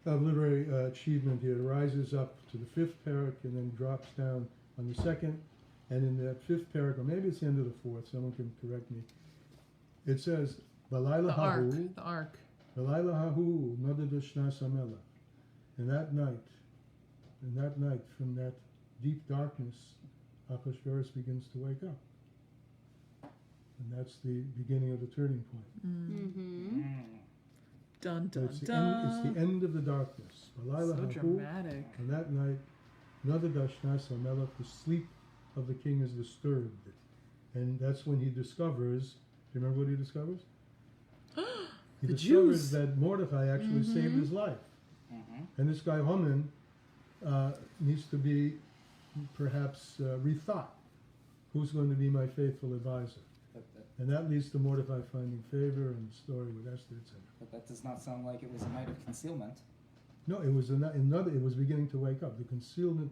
achievement. Here, it rises up to the fifth parak and then drops down on the second. And in that fifth parak, or maybe it's the end of the fourth. Someone can correct me. It says Balayla Hahu. The ark. Balayla Hahu Nadadashna Samela. And that night, from that deep darkness, Achashverosh begins to wake up. And that's the beginning of the turning point. Dun So dun it's the dun. end of the darkness. Balayla So Hahu. dramatic. And that night, Nadadashna Samela, the sleep of the king is disturbed. And that's when he discovers, do you remember what he discovers? He The discovers Jews. that Mordechai actually saved his life. And this guy Haman needs to be perhaps rethought. Who's going to be my faithful advisor? And that leads to Mordechai finding favor and the story with Esther, etc. But that does not sound like it was a night of concealment. No, it was another. It was beginning to wake up. The concealment,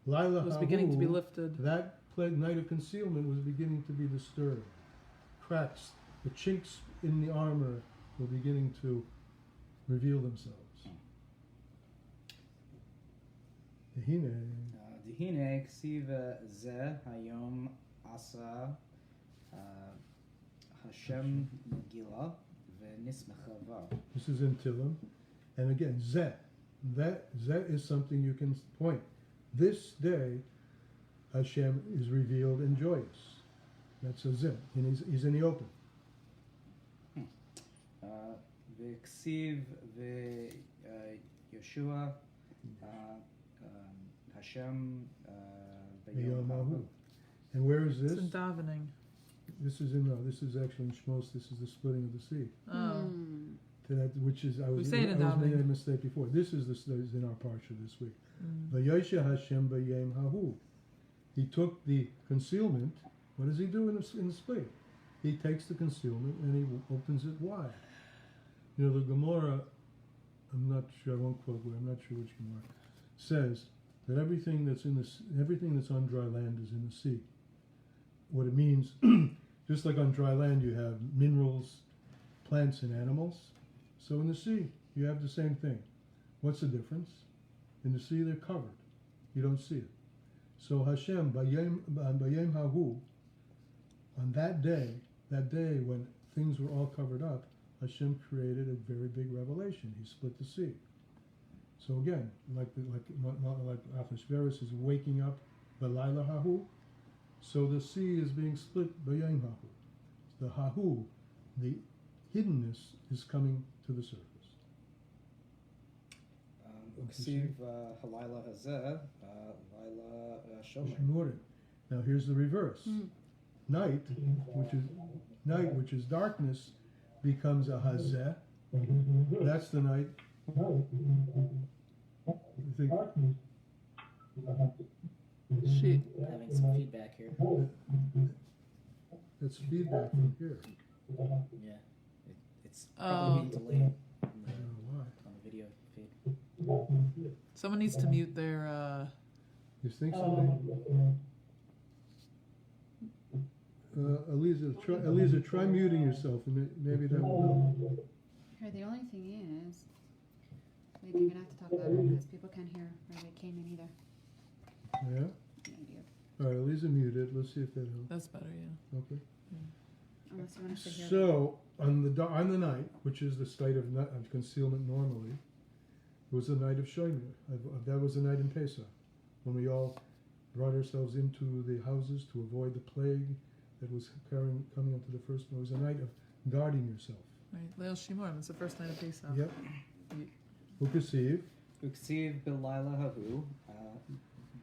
Lila It was beginning to be Hahu, lifted. That night of concealment was beginning to be disturbed. Cracks, the chinks in the armor were beginning to reveal themselves. Dehine, Dehine ksiv ze hayom asa Hashem Megillah v'nismechava. this is in Tillim. And again, Zeh. That is something you can point. This day, Hashem is revealed and joyous. That's a zim, and he's in the open. וכסיב ויהושע השם ביום ההוא. And where is It's this? in davening. This is actually in Shmos. This is the splitting of the sea. Oh. To that, which is I was say it in making a davening. mistake before. This is in our parsha this week. Mm. Vayosha Hashem b'yem hahu. He took the concealment. What does he do in the split? He takes the concealment and he opens it wide. You know, the Gemara, I'm not sure, I won't quote where, I'm not sure which Gemara, says that everything that's on dry land is in the sea. What it means, just like on dry land you have minerals, plants, and animals, so in the sea you have the same thing. What's the difference? In the sea they're covered. You don't see it. So Hashem, Bayem Hahu, on that day when things were all covered up, Hashem created a very big revelation. He split the sea. So again, like Achashverosh is waking up, Balayla Hahu, so the sea is being split, Bayem Hahu. The Hahu, the hiddenness, is coming to the surface. וכסיב הלילה הזה, לילה שומר. Shmurim. Now here's the reverse. Night, which is darkness, becomes a hazeh. That's the night. You think, Sheet. Having some feedback here. that's feedback from here. Yeah, it's Oh. probably being delayed I don't know why. on the video feed. Someone needs to mute their. You think so? Eliza, try muting yourself, and maybe that will help. Here, the only thing is, like, you're gonna have to talk louder because people can't hear where they came in either. Yeah. All right, Eliza muted. Let's see if that helps. That's better, yeah. Okay. Unless you want us to hear. So on the night, which is the state of concealment normally, was the night of Shomer. That was the night in Pesach, when we all brought ourselves into the houses to avoid the plague that was coming into the first. It was a night of guarding yourself. Right, Leil Shimorim. It's the first night of Pesach. Yep. Ukasiv. וכסיב בלילה ההוא,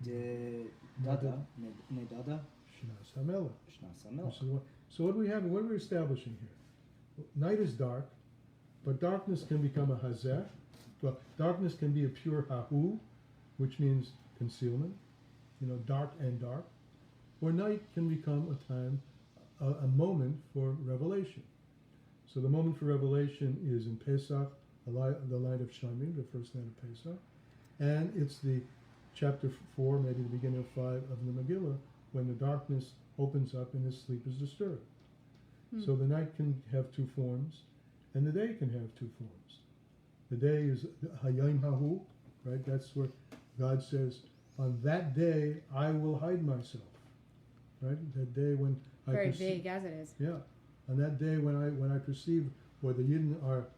דדה, נדדה, Shnas Hamela. שנת המלך. So what do we have? What are we establishing here? Night is dark, but darkness can become a hazeh. Well, darkness can be a pure hahu, which means concealment. You know, dark and dark. Or night can become a time, a moment for revelation. So the moment for revelation is in Pesach, the light of Shemim, the first night of Pesach, and it's the chapter 4, maybe the beginning of 5 of the Megillah, when the darkness opens up and his sleep is disturbed. So the night can have two forms, and the day can have two forms. The day is Hayom Hahu, right? That's where God says, on that day I will hide myself, right? That day when I Very vague as it is. Yeah, on that day when I perceive where the Yidden are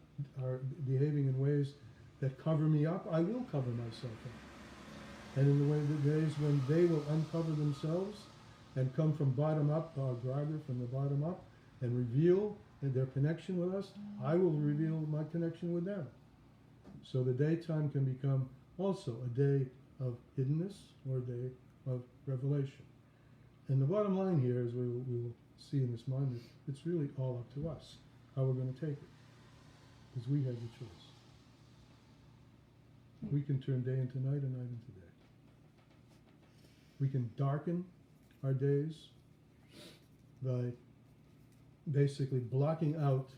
behaving in ways that cover me up, I will cover myself up. And in the days when they will uncover themselves and come from bottom up, our driver from the bottom up, and reveal their connection with us, I will reveal my connection with them. So the daytime can become also a day of hiddenness or a day of revelation. And the bottom line here, as we will see in this moment, it's really all up to us how we're going to take it, because we have the choice. We can turn day into night and night into day. We can darken our days by basically blocking out.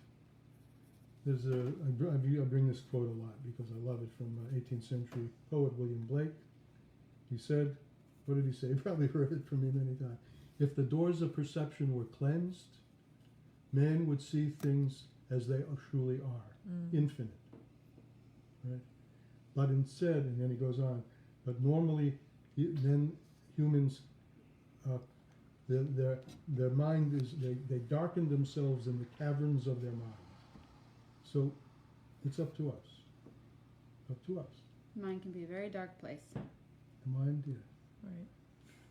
I bring this quote a lot because I love it, from 18th century poet William Blake. He said, what did he say? You probably heard it from me many times. If the doors of perception were cleansed, man would see things as they truly are, infinite. Right? But instead, and then he goes on, but normally then humans, their mind is, they darken themselves in the caverns of their mind. So it's up to us. Up to us. Mine can be a very dark place. The mind, yeah. Right.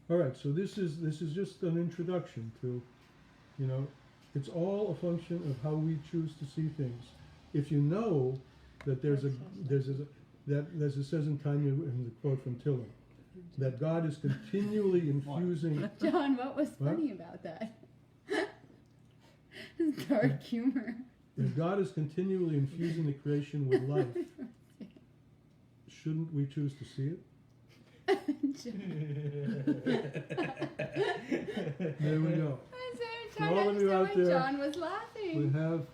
All right, so this is just an introduction to, it's all a function of how we choose to see things. If you know that that as it says in Tanya in the quote from Tillich, that God is continually infusing. John, what was funny about that? Dark humor. If God is continually infusing the creation with life, shouldn't we choose to see it? There we go. I'm For all of you out when there, John was laughing. We have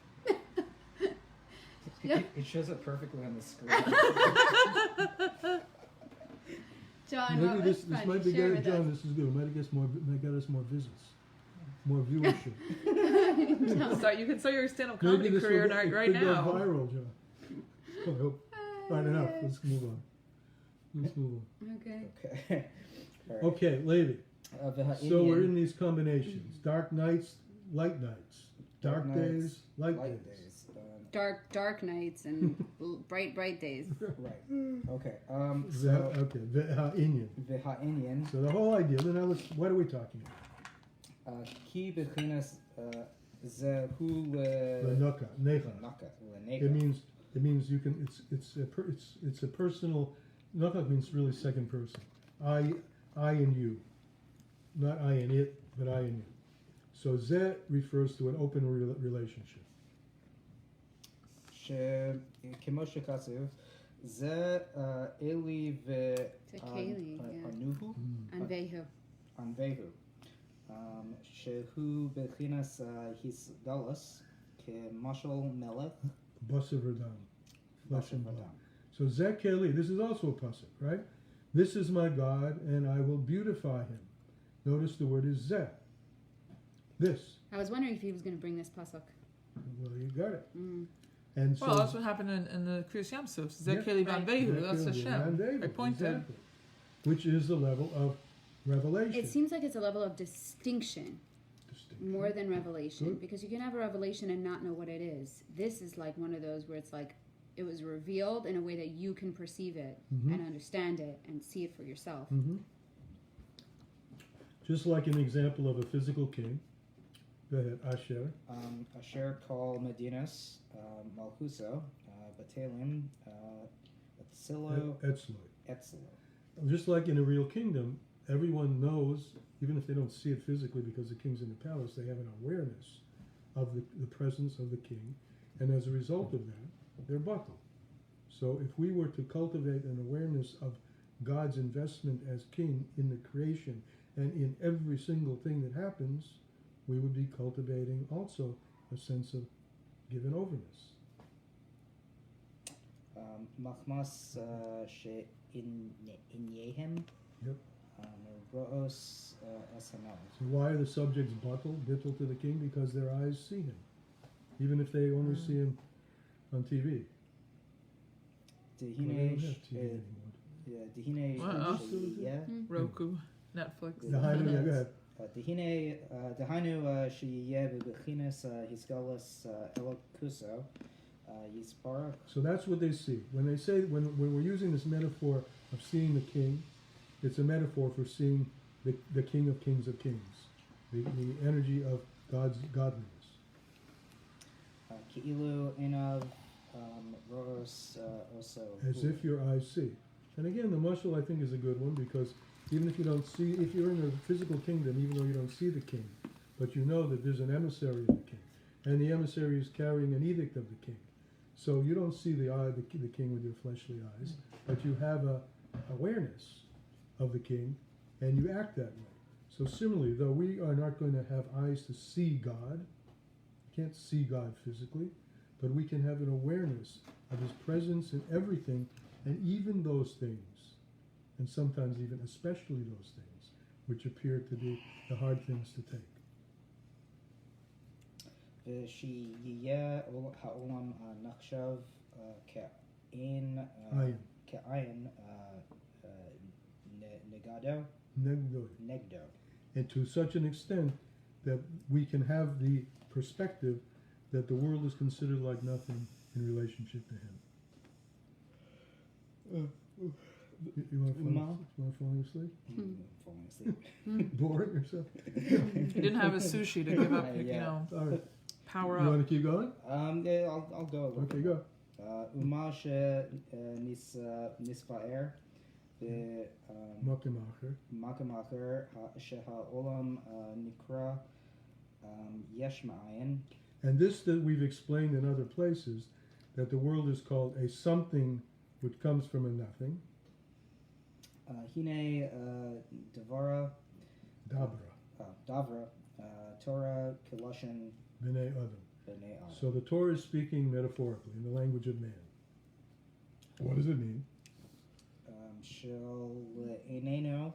It shows up perfectly on the screen. John, maybe what was this funny? might be Share good. with John, us. this is good. Might get us more visits, more viewership. You can start your stand-up Maybe comedy this career will right could go now. viral, John. I hope. All right, enough. Let's move on. Okay. Okay. All right. Okay, Levi. So we're in these combinations: dark nights, light nights, dark nights, days, light light days. days. Dark nights and bright days. Right. Okay. Inyan. V'ha'inyan. So the whole idea. Now, what are we talking about? Ki b'chinas zehu Lenaka, necha. leneka. It means you can. It's a personal. Naka means really second person. I and you, not I and it, but I and you. So zeh refers to an open relationship. כמו שכתוב, זה אלי Kaylee, yeah. ואנוהו, Anvehu. אנבהו, שהוא בחינס היסגלוס, כמשל מלך, Basa v'dam, flesh and בשר blood. ודם. So zeh keli, this is also a pasuk, right? This is my God, and I will beautify him. Notice the word is zeh. This. I was wondering if he was going to bring this pasuk. Well, you got it. Mm. And so Well, that's what happened in the Kriyas Yam Suf. Yeah. Zekeli Van Vehu, that's Hashem. I pointed. Exactly. Which is the level of revelation. It seems like it's a level of distinction Distinction. more than revelation, Good. because you can have a revelation and not know what it is. This is like one of those where it's like it was revealed in a way that you can perceive it Mhm. and understand it and see it for yourself. Mm-hmm. Just like an example of a physical king. Go ahead, Asher. אשר כל מדינס מלכוסו, בתלים, אצלו, Etzloi. אצלו. Just like in a real kingdom, everyone knows, even if they don't see it physically because the king's in the palace, they have an awareness of the presence of the king. And as a result of that, they're buckled. So if we were to cultivate an awareness of God's investment as king in the creation and in every single thing that happens, we would be cultivating also a sense of given overness. מחמס שענייהם, Yep. רואוס אסנאו. So why are the subjects bittul to the king? Because their eyes see him, even if they only see him on TV. Well, they don't have TV anymore. דהיני Wow. שיהיה, Roku, Netflix. Go ahead. דהיינו שיהיה בבחינס היסגלוס אלוקוסו, יספרך. So that's what they see. When they say, when we're using this metaphor of seeing the king, it's a metaphor for seeing the King of Kings, the energy of God's godliness. כאילו עיניו רוס also. As if your eyes see. And again, the mashal I think is a good one, because even if you don't see, if you're in a physical kingdom, even though you don't see the king, but you know that there's an emissary of the king, and the emissary is carrying an edict of the king. So you don't see the king with your fleshly eyes, but you have a awareness of the king, and you act that way. So similarly, though we are not going to have eyes to see God, we can't see God physically, but we can have an awareness of his presence in everything, and even those things, and sometimes even especially those things, which appear to be the hard things to take. ושיהיה העולם נחשב כעין נגדו. Negdoi. And to such an extent that we can have the perspective that the world is considered like nothing in relationship to him. You want to Uma. fall asleep? Falling asleep. Boring or something? He didn't have his sushi to give up, you Yeah. know, All right. power You up. want to keep going? Yeah, I'll go a little Okay, bit. go. Uma nisfa'er Makemacher. makamacher she'ha'olam nikra yesh ma'ayin. And this that we've explained in other places, that the world is called a something which comes from a nothing, Hine davara dabra, davra Torah kilashin b'nei adam. b'nei adam. So the Torah is speaking metaphorically in the language of man. What does it mean? Shel eneno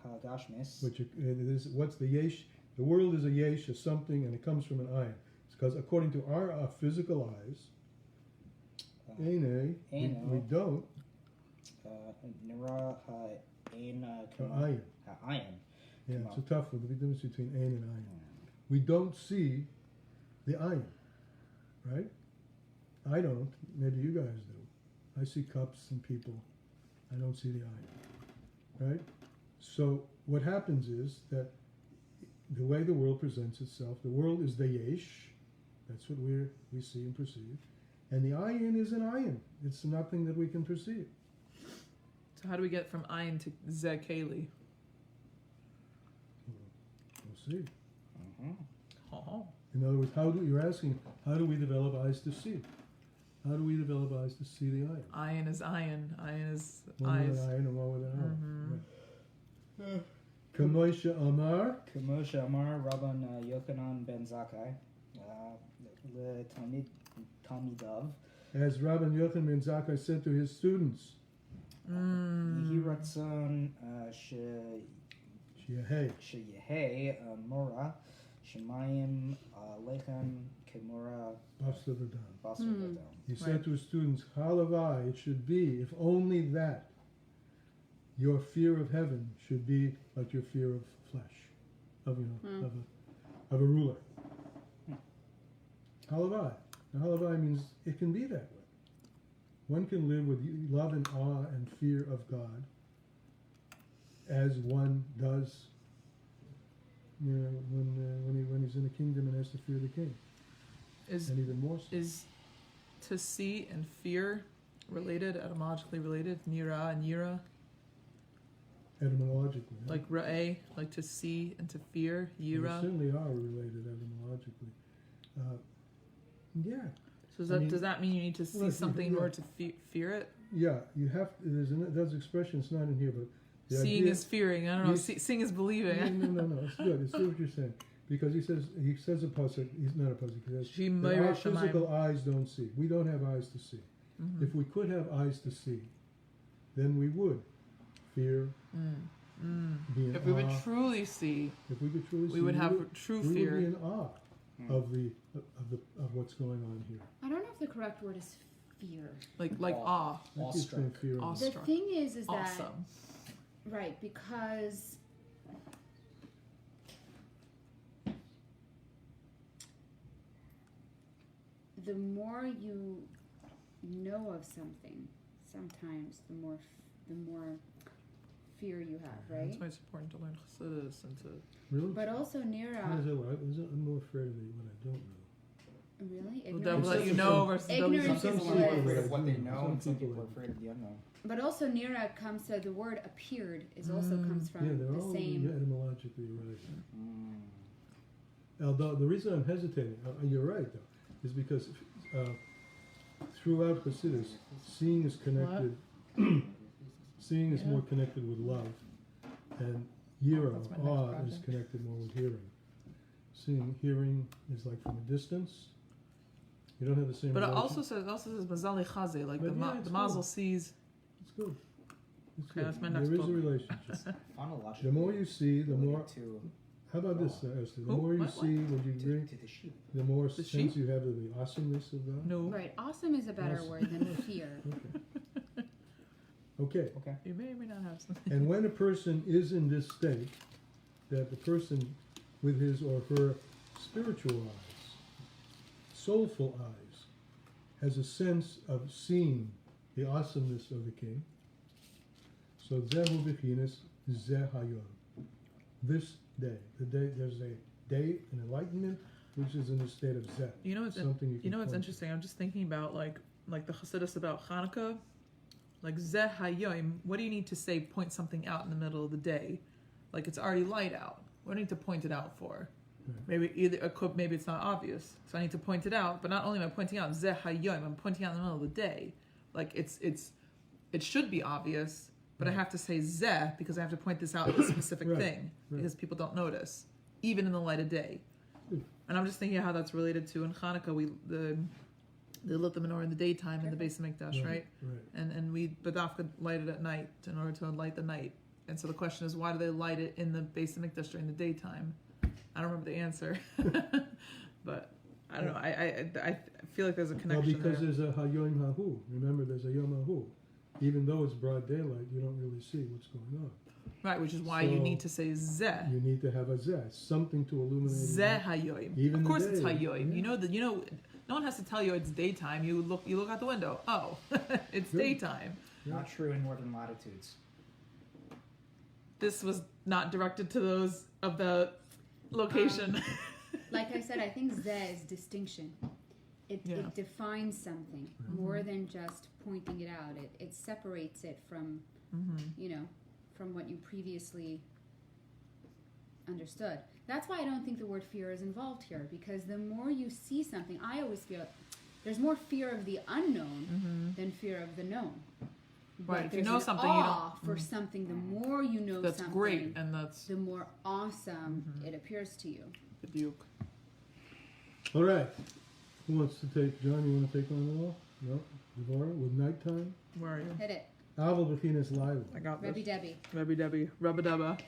hagashmis. Which it is, what's the yesh? The world is a yesh, a something, and it comes from an ayin. It's because according to our physical eyes, ene, we don't, Nira ha'en ayin. ha'ayin. Yeah, it's a tough one, the difference between ayin and ayin. We don't see the ayin, right? I don't, maybe you guys do. I see cups and people. I don't see the ayin, right? So what happens is that the way the world presents itself, the world is the yesh, that's what we see and perceive, and the ayin is an ayin. It's nothing that we can perceive. So how do we get from ayin to zekeli? We'll see. Oh. In other words, you're asking, how do we develop eyes to see? How do we develop eyes to see the ayin? Ayin is ayin. Ayin is One with eyes. an ayin and one with an Mhm. ayin. Kamosha Amar. Kamosha Amar Rabban Yochanan ben Zakkai le Talmidav As Rabbi Yochanan ben Zakkai said to his students, Yehi Ratzon Sheyehei. Sheyehei Mora Shemayim Lechem Kemora Basar v'dam. Basar V'dam. He said to his students, Halavai, it should be, if only that, your fear of heaven should be like your fear of flesh, of a ruler. Halavai. Now, halavai means it can be that way. One can live with love and awe and fear of God, as one does, when he's in a kingdom and has to fear the king, Is and even more so. is to see and fear related, etymologically related? Nira and yira, Etymologically, yeah. like ra'eh, like to see and to fear. They Yira. certainly are related etymologically. Yeah, So I mean, does that mean you need to see well, if you- something in yeah. order to fear it? yeah. You have. There's an expression. It's not in here, but the Seeing idea, is fearing. I don't know. Yes. Seeing is believing. No. It's good. It's good what you're saying, because he says a pasuk. He's not a pasuk. He says She that our Meir Shamayim. physical eyes don't see. We don't have eyes to see. Mhm. If we could have eyes to see, then we would fear, be in If we would awe. truly see, If we could truly see, we would have true we fear. would be in awe of what's going on here. I don't know if the correct word is fear. like Awe. awe. I keep saying fear. Awe. The Awestruck. thing is that Awesome. right, because the more you know of something, sometimes the more fear you have, right? That's why it's important to learn Chassidus and to. Really? But also How Nira, is that what I'm more afraid of what I don't know. really Well, ignorance. they'll let you Some- know versus they'll be ignorance Some is people Some what- people are afraid like of what they doing it. know, Some and some people people are like afraid of the unknown. But also Nira comes to the word appeared is also comes from Yeah, they're the all same. etymologically right. Although the reason I'm hesitating, you're right though, is because throughout Chassidus, seeing is connected. Seeing is Yeah. more connected with love, and yira, That's my next awe, is project. connected more with hearing. Hearing is like from a distance. You don't have the same. But it relation. also says Mazali Chaze, like But the, yeah, it's the Mazel good. sees. It's good. It's Okay, good. that's my next There is a book. relationship. Phonologically The more you see, the more. related How about this, Esther? The Who? more you What? see, would you to agree? the sheep. The more The sense sheep? you have of the awesomeness of God. No, Right, awesome is a better Awesome. word than fear. Okay. Okay. you may or may not have something. And when a person is in this state, that the person with his or her spiritual eyes, soulful eyes, has a sense of seeing the awesomeness of the king. So Zehu B'chinas Zeh Hayom. This day, there's a day in enlightenment which is in a state of Zeh. You know what's Something you you know can what's point to. interesting? I'm just thinking about like the Chassidus about Hanukkah, like Zeh Hayom. What do you need to say? Point something out in the middle of the day, like it's already light out. What do I need to point it out for? Right. Maybe it's not obvious, so I need to point it out. But not only am I pointing out Zeh Hayom, I'm pointing out in the middle of the day. Like it should be obvious, but I have to say Zeh because I have to point this out as a specific Right, thing right. because people don't notice, even in the light of day. And I'm just thinking how that's related to in Hanukkah they lit the menorah in the daytime in the Beis Hamikdash, right? Right. And we Badafka light it at night in order to light the night. And so the question is, why do they light it in the Beis Hamikdash during the daytime? I don't remember the answer, but I don't know. I feel like there's a Well, connection because there. there's a Hayom Hahu. Remember, there's a Yom Hahu. Even though it's broad daylight, you don't really see what's going on. Right, which is why you So, need to say Zeh. You need to have a Zeh, something to illuminate. Zeh Hayoim. Even Of course the it's day, Hayoim. yeah. No one has to tell you it's daytime. You look out the window. Oh, it's Good. daytime. Not true in northern latitudes. This was not directed to those of the location. Like I said, I think Zeh is distinction. It defines something more than just pointing it out. It separates it from, from what you previously understood. That's why I don't think the word fear is involved here, because the more you see something, I always feel there's more fear of the unknown than fear of the known. Right, But if you there's know an something, you awe for something. The more you know That's something, great, and that's the more awesome it appears to you. the Duke. All right. Who wants to take, John, you want to take on it all? No? Devorah, with nighttime? Where are you? Hit it, Aval B'chinas Laila. I got this. Rebbe Debbie. Rebbe Debbie. Rubba Dubba.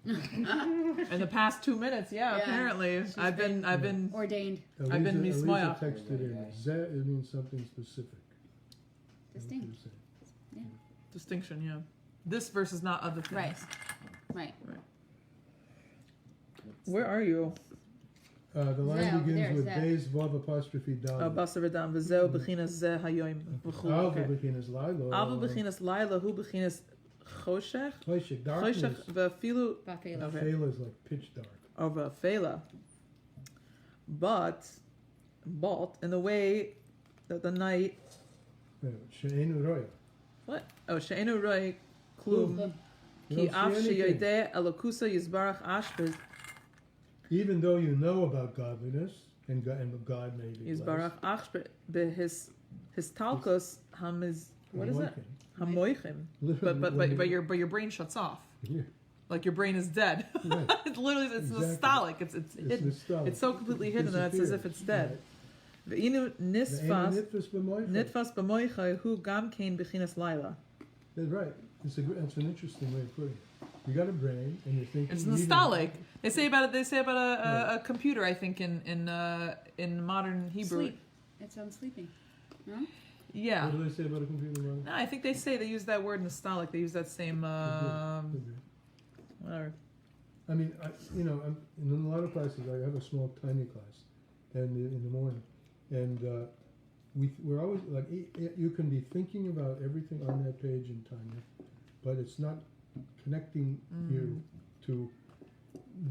In the past 2 minutes, Yeah. Apparently, I've been Ordained, I've been Elisa mismoya. texted in. Zeh, it means something specific. distinct. That's what you're saying. distinction. Yeah, this versus not other things. Right. Where are you? The line Zeh, over begins there, with Zeh. Beis Vav apostrophe Dal. Basar v'dam v'zeu b'chinas zeh hayoim. Aval B'chinas Laila. Ava b'chinas laila hu b'chinas choshech. Choshech, darkness. Choshech v'afilu Bafela. Okay. Fela is like pitch dark. of a fela. But in the way that the night. She'enu roya. What? Oh, she'enu roi klum. You Ki don't af see anything. she'yodeh elokusa yizbarach ashbez Even though you know about godliness, and God may be yizbarach ashbez behis talkus hamiz. What is it? Hamoichim. But your brain shuts off. Yeah. Like your brain is dead. Right. It's literally Exactly. nostalgic. It's hidden. nostalgic. It's so completely hidden that it's as if it's dead. Ve'inu nisfas nitfas b'moichai hu gam kein b'chinas laila. That's right. That's an interesting way of putting it. You got a brain, and you're thinking. It's you need- nostalgic. They say about a computer. I think in modern Hebrew. Sleep. It's sleeping. No? Yeah. What do they say about a computer? Ron? No, I think they use that word nostalgic. They use that same Could be. whatever. I mean, I'm in a lot of classes. I have a small, tiny class, and in the morning, and we're always like you can be thinking about everything on that page in time, but it's not connecting you to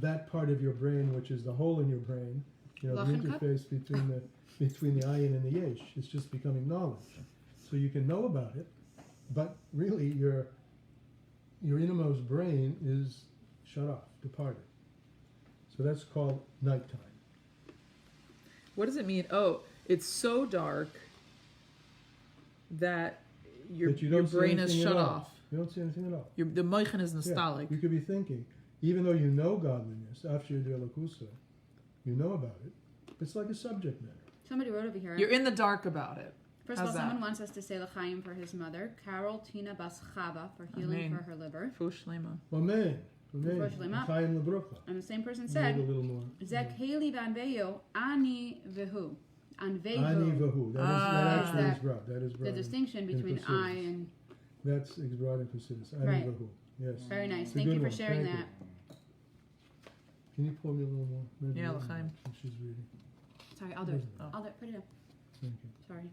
that part of your brain, which is the hole in your brain. The Lachenkup? interface between the ayin and the yesh. It's just becoming knowledge, so you can know about it, but really your innermost brain is shut off, departed. So that's called nighttime. What does it mean? Oh, it's so dark that your That you don't see brain is anything shut at all. off. You don't see anything at all. The moichin is Yeah. nostalgic. You could be thinking, even though you know godliness, after the alakusa, you know about it. It's like a subject matter. Somebody wrote over here. You're in the dark about it. First of all, How's that? someone wants us to say l'chaim for his mother, Carol Tina Bas Chava, for healing Amen. for her liver. Fush lema. Amen. Amen. Unfortunately, Chaim lebrucha. And the same person Need a said, little more. Zek Haley Van Veyo, Ani Vehu. An Ani Vehu. vahu. That actually is brought. That is brought. The in- distinction in between Chassidus. I and. That's brought in Chassidus. Ani Right. vahu. Yes. Very nice. It's a Thank you good for one. sharing Thank that. you. Can you pour me a little more? Maybe Yeah, a little l'chaim. more, if she's reading. Sorry, I'll do it. Oh. I'll do it. Put it up. Thank you. Sorry.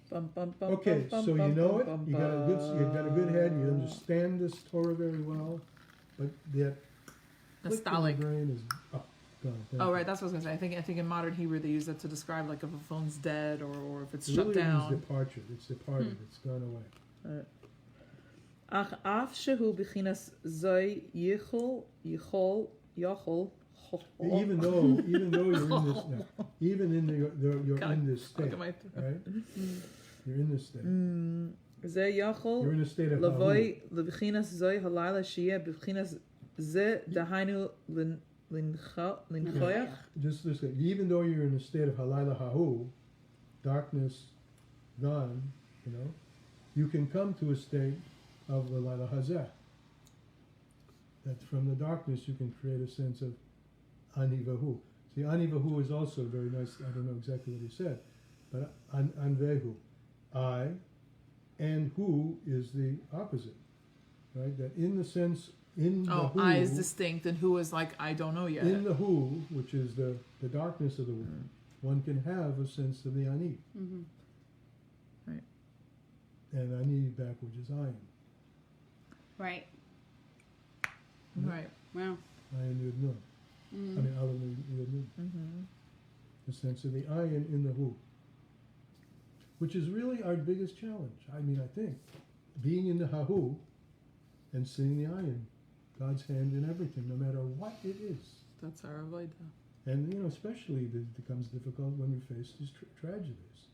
Bum, bum, bum, Okay, bum, so you bum, know bum, it. bum, You got a good head. You understand this Torah very well, but that click in the Nostalgic. brain is gone. Thank Oh you. right, that's what I was gonna say. I think in modern Hebrew they use that to describe like if a phone's dead or if it's It shut really means down. departure. It's departed. It's gone away. Ach af shehu b'chinas zoi yichol yachol. Even though you're in this, even in you're God, in this state, look at my right? You're in this state. Ze yachol You're in a state of lavoy leb'chinas zoi halayla shiyeh b'chinas ze dahainu linchoyach. Just listen. Even though you're in a state of halayla hahu, darkness gone, you can come to a state of halayla hazeh. That from the darkness you can create a sense of ani vahu. See, ani vahu is also very nice. I don't know exactly what he said, but an vehu, I, and who is the opposite, right? That in the sense in the who, I is distinct and who is like I don't know yet. in the who, which is the darkness of the word, one can have a sense of the ani. Mm-hmm. Right. And ani backwards is ayin. Right. Right. Wow. Ayin yud nun. I mean, aleph yud nun. Mm-hmm. The sense of the ayin in the who, which is really our biggest challenge. I mean, I think being in the hahu and seeing the ayin, God's hand in everything, no matter what it is. That's our avodah. And especially it becomes difficult when we face these tragedies.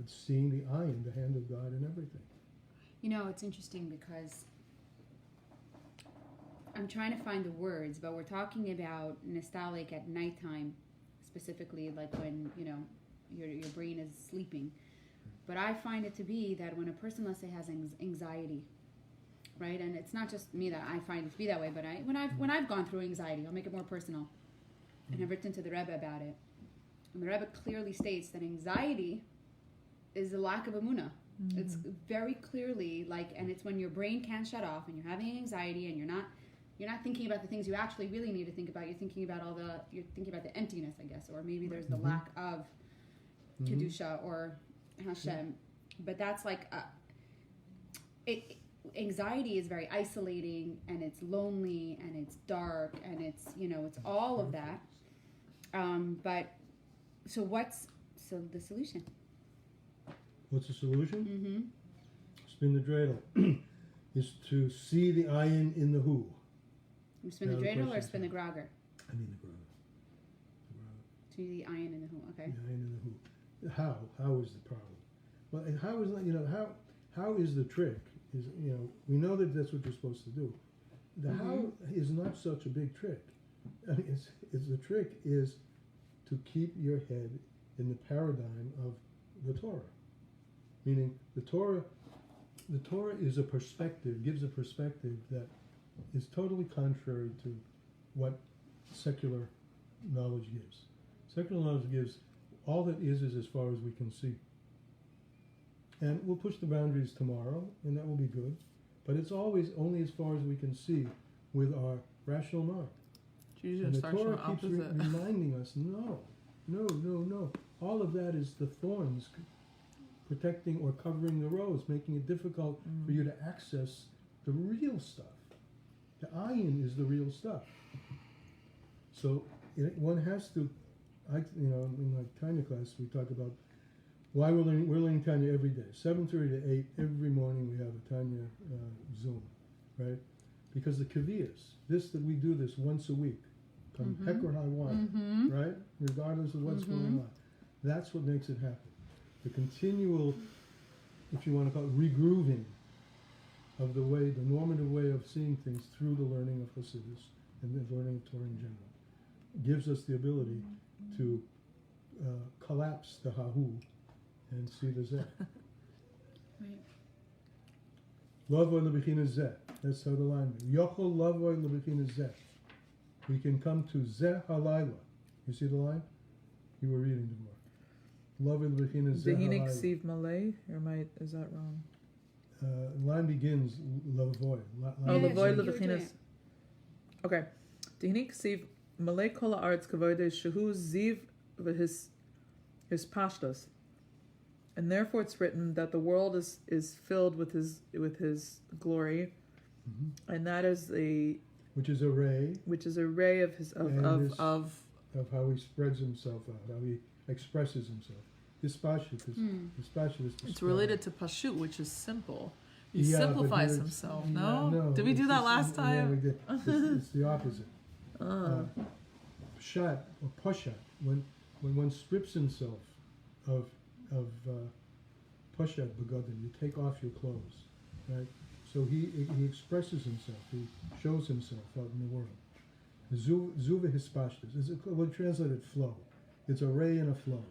Seeing the ayin, the hand of God in everything. It's interesting because I'm trying to find the words, but we're talking about nostalgic at nighttime, specifically like when, your brain is sleeping. But I find it to be that when a person, let's say, has anxiety, right? And it's not just me that I find it to be that way, but when I've gone through anxiety, I'll make it more personal. And I've written to the Rebbe about it. And the Rebbe clearly states that anxiety is a lack of emunah. Mm-hmm. It's very clearly and it's when your brain can't shut off and you're having anxiety and you're not thinking about the things you actually really need to think about. You're thinking about the emptiness, I guess, or maybe there's the lack of kedusha or Hashem. But that's anxiety is very isolating and it's lonely and it's dark and it's it's all of that. But so what's the solution? What's the solution? Mm-hmm. Spin the dreidel. Is to see the ayin in the who. You spin the dreidel or spin the grogger? I mean the grogger. See the ayin in the who. Okay. The ayin in the who. How? How is the problem? Well, and how is how is the trick? Is we know that that's what you're supposed to do. The how is not such a big trick. I mean, it's the trick is to keep your head in the paradigm of the Torah. Meaning the Torah is a perspective, gives a perspective that is totally contrary to what secular knowledge gives. Secular knowledge gives all that is as far as we can see. And we'll push the boundaries tomorrow, and that will be good. But it's always only as far as we can see with our rational mind. And the Torah keeps reminding us, no. All of that is the thorns protecting or covering the rose, making it difficult for you to access the real stuff. The ayin is the real stuff. So one has to, in my Tanya class, we talk about why we're learning Tanya every day. 7:30 to 8, every morning we have a Tanya Zoom, right? Because the kaviyas, that we do this once a week, come heck or high water, right? Regardless of what's going on. That's what makes it happen. The continual, if you want to call it, regrooving of the normative way of seeing things through the learning of Chassidus and the learning of Torah in general, gives us the ability to collapse the hahu and see the zeh. Right. Lavoy lebechina zeh. That's how the line is. Yochol lavoy lebechina zeh. We can come to zeh halayla. You see the line? You were reading the more. Lavoy lebechina zeh Dehinik halayla. siv malay, is that wrong? Line begins lavoy. Lavoy you were doing lebechinas. it. Okay. Dehinik siv malay kol haaretz kavod shehu ziv v'his his pashtos. And therefore it's written that the world is filled with his glory, and that is which is a ray of his of how he spreads himself out, how he expresses himself. Hispashut is it's related to pashut, which is simple. He Yeah, but simplifies here himself. it's- No? Did we do it's that just- last yeah, time? we did. It's the opposite. Pshat or poshat, when one strips himself of poshat begadim, you take off your clothes, right? So he expresses himself, he shows himself out in the world. Zuva hispashtus is well translated flow. It's a ray and a flow.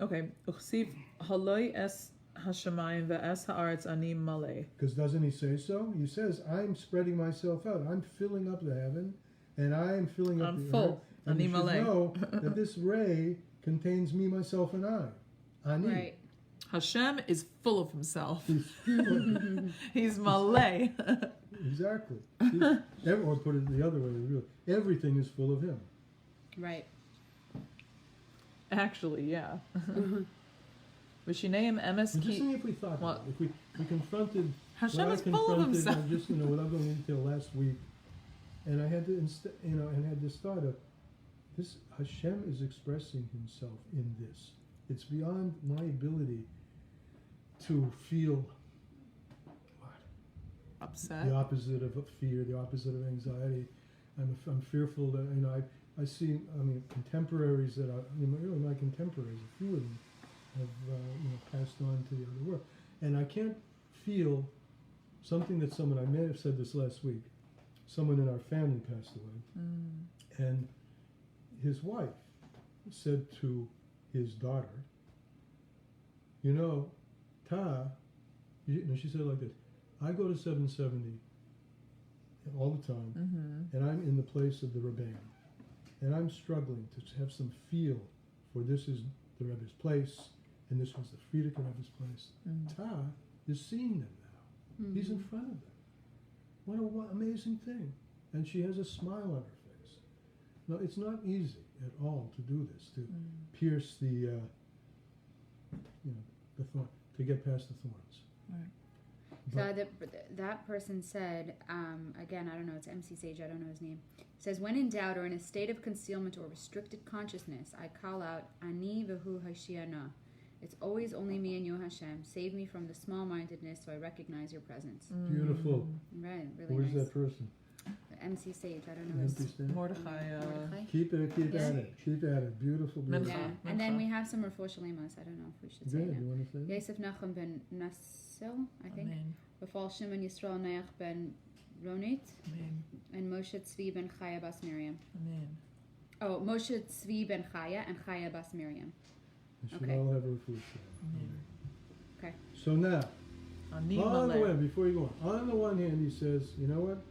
Okay. Uchsiv haloi es hashamayim ve'es haaretz ani malay. Because doesn't he say so? He says, I'm spreading myself out. I'm filling up the heaven, and I am filling up I'm the full. earth. And Ani you should malay. know that this ray contains me, myself, and I. Ani. Right. Hashem is full of himself. He's full. He's malay. Exactly. Or put it the other way, really. Everything is full of him. Right. Actually, yeah. V'shineim emes And just ki. think if we thought What? about it, if we confronted Hashem what I is full of confronted, himself. just without going into detail last week, and I had to and had this thought of this: Hashem is expressing Himself in this. It's beyond my ability to feel Upset. the opposite of fear, the opposite of anxiety. I'm fearful that I see contemporaries that are really my contemporaries. A few of them have passed on to the other world, and I can't feel something that someone, I may have said this last week, someone in our family passed away, and his wife said to his daughter, she said it like this: I go to 770 all the time, and I'm in the place of the Rebbeim, and I'm struggling to have some feel for this is the Rebbe's place, and this was the Frierdiker Rebbe's place. Ta is seeing them now. He's in front of them. What an amazing thing. And she has a smile on her face. No, it's not easy at all to do this, to pierce the thorn, to get past the thorns. So that person said, again, I don't know, it's MC Sage, I don't know his name. Says, when in doubt or in a state of concealment or restricted consciousness, I call out, Ani v'hu hashiana. It's always only me and you, Hashem. Save me from the small-mindedness so I recognize your presence. Beautiful. Right, really Where's nice. that person? MC Sage, I don't know his Understand? Mordechai. Mordechai? Keep at it. Keep at it. Beautiful, beautiful. Yeah, and then we have some Refuah Shleimos. I don't know if we should say Good. them. You want to say that? Yosef Nachum ben Nassil, I think. Amen. Befal Shimon Yisrael Neach ben Ronit. Amen. And Moshe Tzvi ben Chaya bas Miriam. Amen. Oh, Moshe Tzvi ben Chaya and Chaya bas Miriam. We should Okay. all have our food. Okay. So now, Ani on the malay. way, before you go on the one hand, he says, you know what?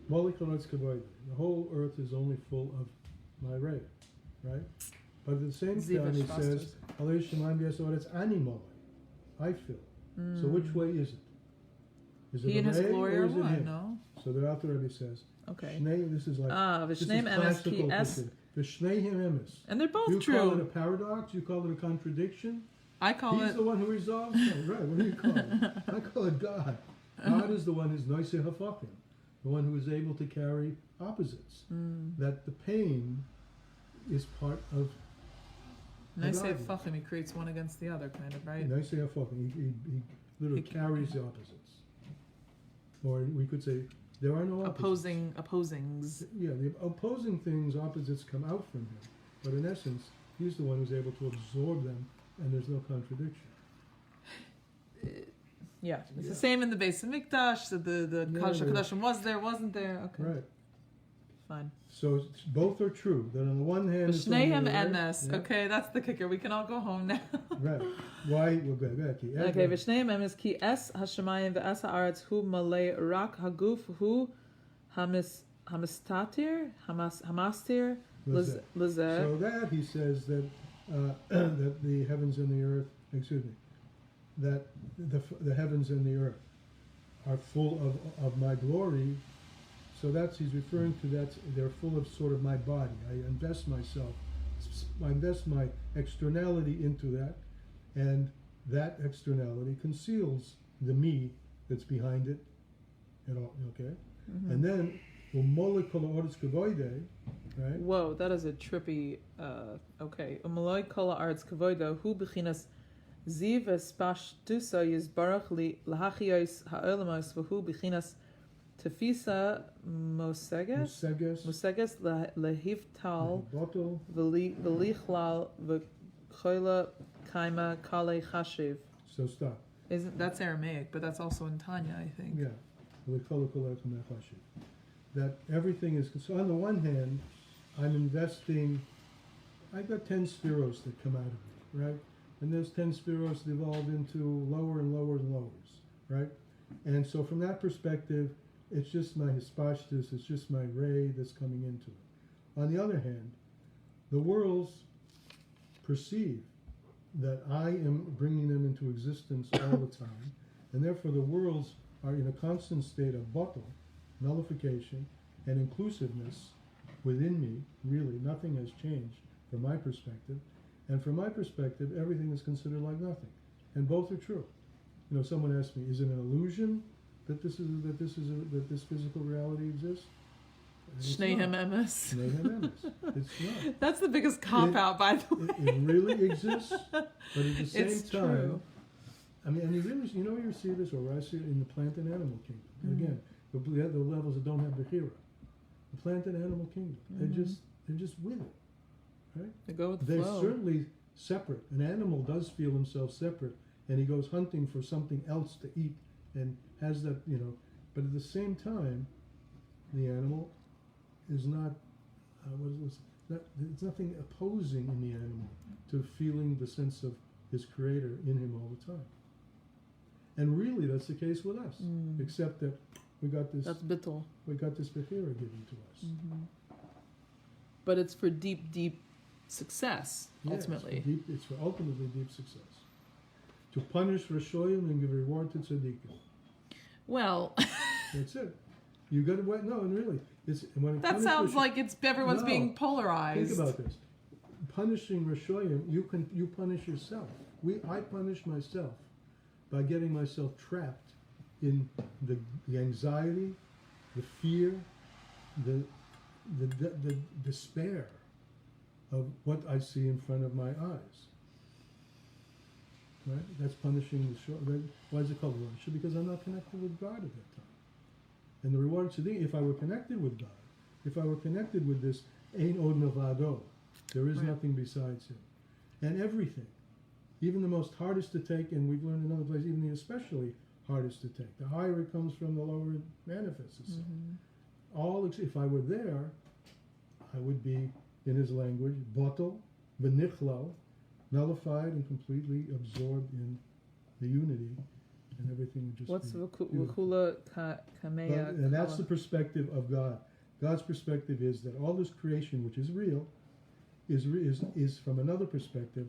The whole earth is only full of my ray, right? But at the same Ziva time, he Shvastos. says, "Alei Shemaim B'Yasod," it's animal. I feel. So which way is it? Is it He and his ray glory or are is it one, him? no? So the Alter Rebbe says, Okay. Shnei, this is like this is V'shneim emes classical ki es. Christian. V'shneihim emes. And they're both You call it a true. paradox. You call it a contradiction. I call He's it. the one who resolves it. Right, what do you call it? I call it God. God is the one who's noiseh hafakim, the one who is able to carry opposites. That the pain is part of And I say Hadad. Fachim, he creates one against the other, kind of, right? noiseh hafakim. He literally He- carries the opposites. Or we could say there are no opposites. Opposings. Yeah, the opposing things, opposites come out from him. But in essence, he's the one who's able to absorb them, and there's no contradiction. Yeah, it's the same in the base of Mikdash. So the Yeah, Kodesh yeah. HaKodashim was there, wasn't there? Okay, Right. fine. So both are true. That on the one hand, it's only V'shneihim there, emes. yeah. Okay, that's the kicker. We can all go home now. Right. Why? We'll go back. Okay, v'shneihim emes ki es hashemayim ve'es haaretz hu malay rak haguf hu hamistatir hamastir Lizeh. lizeh. So that he says that that the heavens and the earth, that the heavens and the earth are full of my glory. So he's referring to that they're full of sort of my body. I invest myself I invest my externality into that, and that externality conceals the me that's behind it. And all, okay, and then right? Whoa, that is a trippy. Okay, umaloi kol haaretz kavodo hu bechinas ziv espashtusa yizbarach li lahachiyos ha'olamos v'hu bechinas tefisa moseges lehivtal Bottle. v'lichlal v'choila kaima kale chashiv. So stop. Isn't that's Aramaic, but that's also in Tanya, I think. Yeah. That everything is, so on the one hand, I'm investing, I've got 10 spheros that come out of me, right? And those 10 spheros devolve into lower and lower and lowers, right? And so from that perspective, it's just my hispashtus, it's just my ray that's coming into it. On the other hand, the worlds perceive that I am bringing them into existence all the time, and therefore the worlds are in a constant state of bottle, nullification, and inclusiveness within me. Really, nothing has changed from my perspective, and from my perspective, everything is considered like nothing, and both are true. You know, someone asked me, "Is it an illusion that this physical reality exists?" Shnehem emes. It's not. That's the biggest cop out, by the way. It really exists, but at the same It's time, true. I mean, and you see this, or I see it in the plant and animal kingdom. Again, the levels that don't have Bechira. The plant and animal kingdom, they're just with it, right? They go with the They're flow. certainly separate. An animal does feel himself separate, and he goes hunting for something else to eat, and has that, you know. But at the same time, the animal is not. There's nothing opposing in the animal to feeling the sense of his creator in him all the time. And really, that's the case with us, except that we got this. That's bittul. We got this bechira given to us. But it's for deep, deep success, Yeah, ultimately. it's for ultimately deep success. To punish Rashoyim and give reward to tzaddikim. Well, That's it. You got to wait. No, and really, it's when it that comes sounds to like everyone's No. being polarized. Think about this. Punishing Rashoyim, you punish yourself. I punish myself by getting myself trapped in the anxiety, the fear, the despair of what I see in front of my eyes. Right? That's punishing the short. Why is it called Rasha? Because I'm not connected with God at that time. And the reward tzaddik, if I were connected with God, if I were connected with this Ein Od Milvado, there is Right. nothing besides Him, and everything, even the most hardest to take, and we've learned in another place, even the especially hardest to take. The higher it comes from, the lower it manifests itself. If I were there, I would be, in His language, botel, benichlau, nullified and completely absorbed in the unity, and everything would just What's be Vukula Kameya? and that's the perspective of God. God's perspective is that all this creation, which is real, is from another perspective.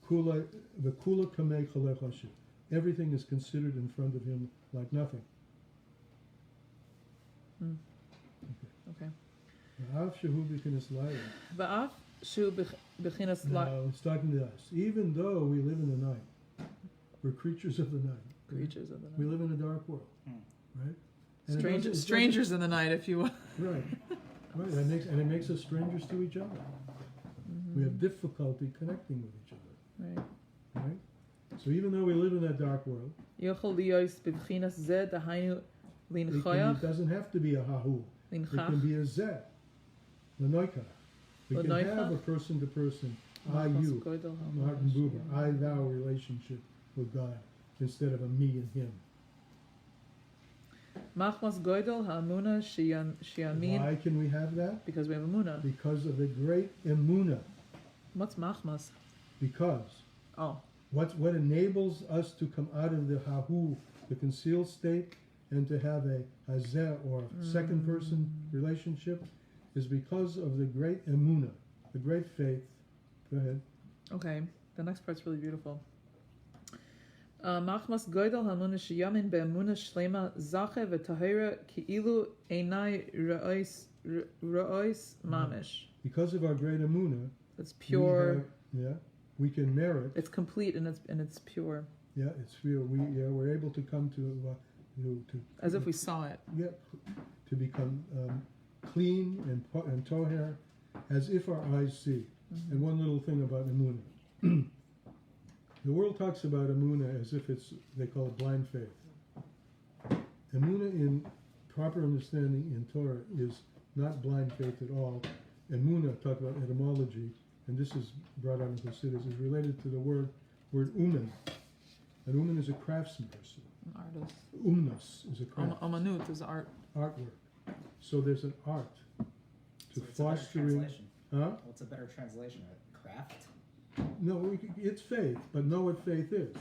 Kula kamei chalech Hashem. Everything is considered in front of Him like nothing. Okay. Av shehu b'chinas layla. Va'af shu bechinas Now it's talking to us. Even though we live in the night, we're creatures of the night. creatures of the We night. live in a dark world, right? And it Strangers, doesn't- strangers in the night, if you will. Right, right. It makes us strangers to each other. We have difficulty connecting with each other, Right. right? So even though we live in that dark world, Yochel liyos bechinas zed dahainu linchoyach it doesn't have to be a hahu. It can linchach. be a zeh, lenoikach. We can Lenoikach? have a person-to-person, I, you, Martin Buber, I, thou relationship with God instead of a me and him. Machmas goydel ha'amuna shiyamin, Why can we have that? because we have amuna. Because of the great emuna. What's machmas? Because Oh, what enables us to come out of the hahu, the concealed state, and to have a hazeh or second person relationship, is because of the great emuna, the great faith. Go ahead. okay. The next part's really beautiful. Machmas goydel ha'amuna shiyamin be'amuna shlema zache v'tahira ki'ilu einai ra'ois mamish. Because of our great emuna, It's pure. We can merit. It's complete and it's pure. Yeah, it's real. We're able to come to As if we saw it. Yeah, to become clean and toher, as if our eyes see. And one little thing about emunah. The world talks about emunah as if they call it blind faith. Emunah, in proper understanding in Torah, is not blind faith at all. Emunah, talk about etymology, and this is brought out in Chassidus, is related to the word umen. An umen is a craftsman person. An artist. Umnus is a craft. Amanut is art. Artwork. So there's an art to So it's a better fostering. translation. Huh? What's a better translation of it? Craft? No, it's faith, but know what faith is.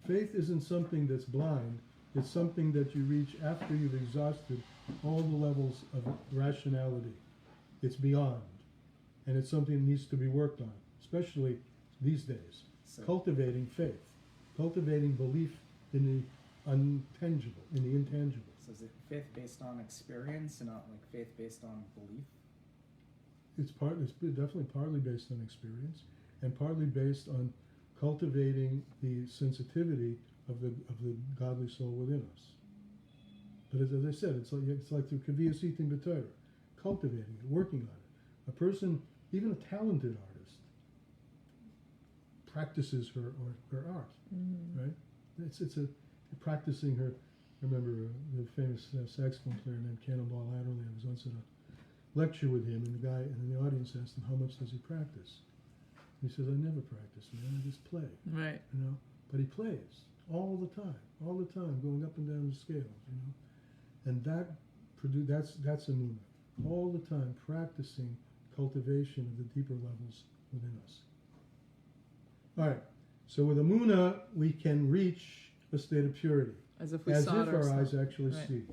Faith isn't something that's blind. It's something that you reach after you've exhausted all the levels of rationality. It's beyond. And it's something that needs to be worked on, especially these days. So, Cultivating faith, cultivating belief in the intangible. so is it faith based on experience and not like faith based on belief? It's definitely partly based on experience, and partly based on cultivating the sensitivity of the godly soul within us. But as I said, it's like through kaviyas eating b'Torah, cultivating it, working on it. A person, even a talented artist, practices her art, right? It's practicing her. I remember the famous saxophone player named Cannonball Adderley. I was once in a lecture with him, and the guy in the audience asked him, how much does he practice? He says, I never practice, man, I just play. Right. But he plays all the time, going up and down the scales, and that's emunah. All the time practicing cultivation of the deeper levels within us. All right, so with emunah we can reach a state of purity, As if we as saw if it our ourselves. eyes actually Right. see.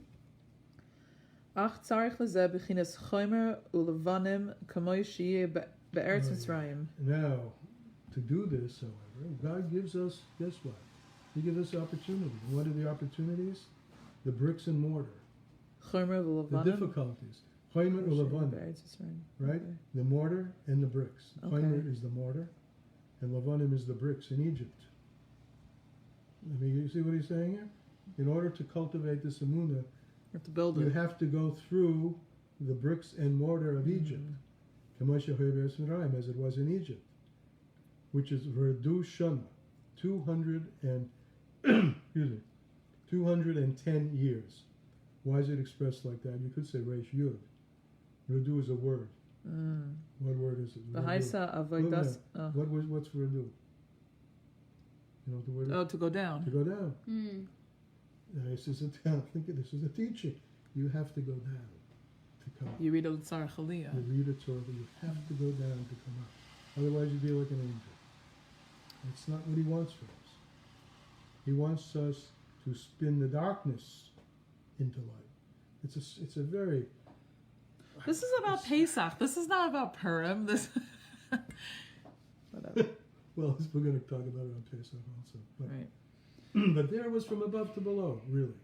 Ach tzarich lezeh b'chinas chomer ulevanim kamoy shiyeh be'eretz Mitzrayim. Now, to do this, however, God gives us, guess what? He gives us opportunity. And what are the opportunities? The bricks and mortar, Chomer the ulevanim. difficulties. Chomer ulevanim, Be'eretz Mitzrayim. right? Okay. The mortar and the bricks. Okay. Chomer is the mortar, and levanim is the bricks in Egypt. You see what he's saying here? In order to cultivate this emunah, You have to build you it. have to go through the bricks and mortar of Egypt, as it was in Egypt, which is Verdu Shana, 210 years. Why is it expressed like that? You could say Reish Yud. Verdu is a word. What word is it? V'haisa avodas. What's Verdu? You know what the word is? Oh, to go down. To go down. This is a teaching. You have to go down to come up. You read a Tzar Chaliyah. You read a Torah, you have to go down to come up. Otherwise, you feel like an angel. That's not what he wants from us. He wants us to spin the darkness into light. It's a very. This is about Pesach. This is not about Purim. This. Whatever. Well, we're going to talk about it on Pesach also. But, Right. but there was from above to below, really.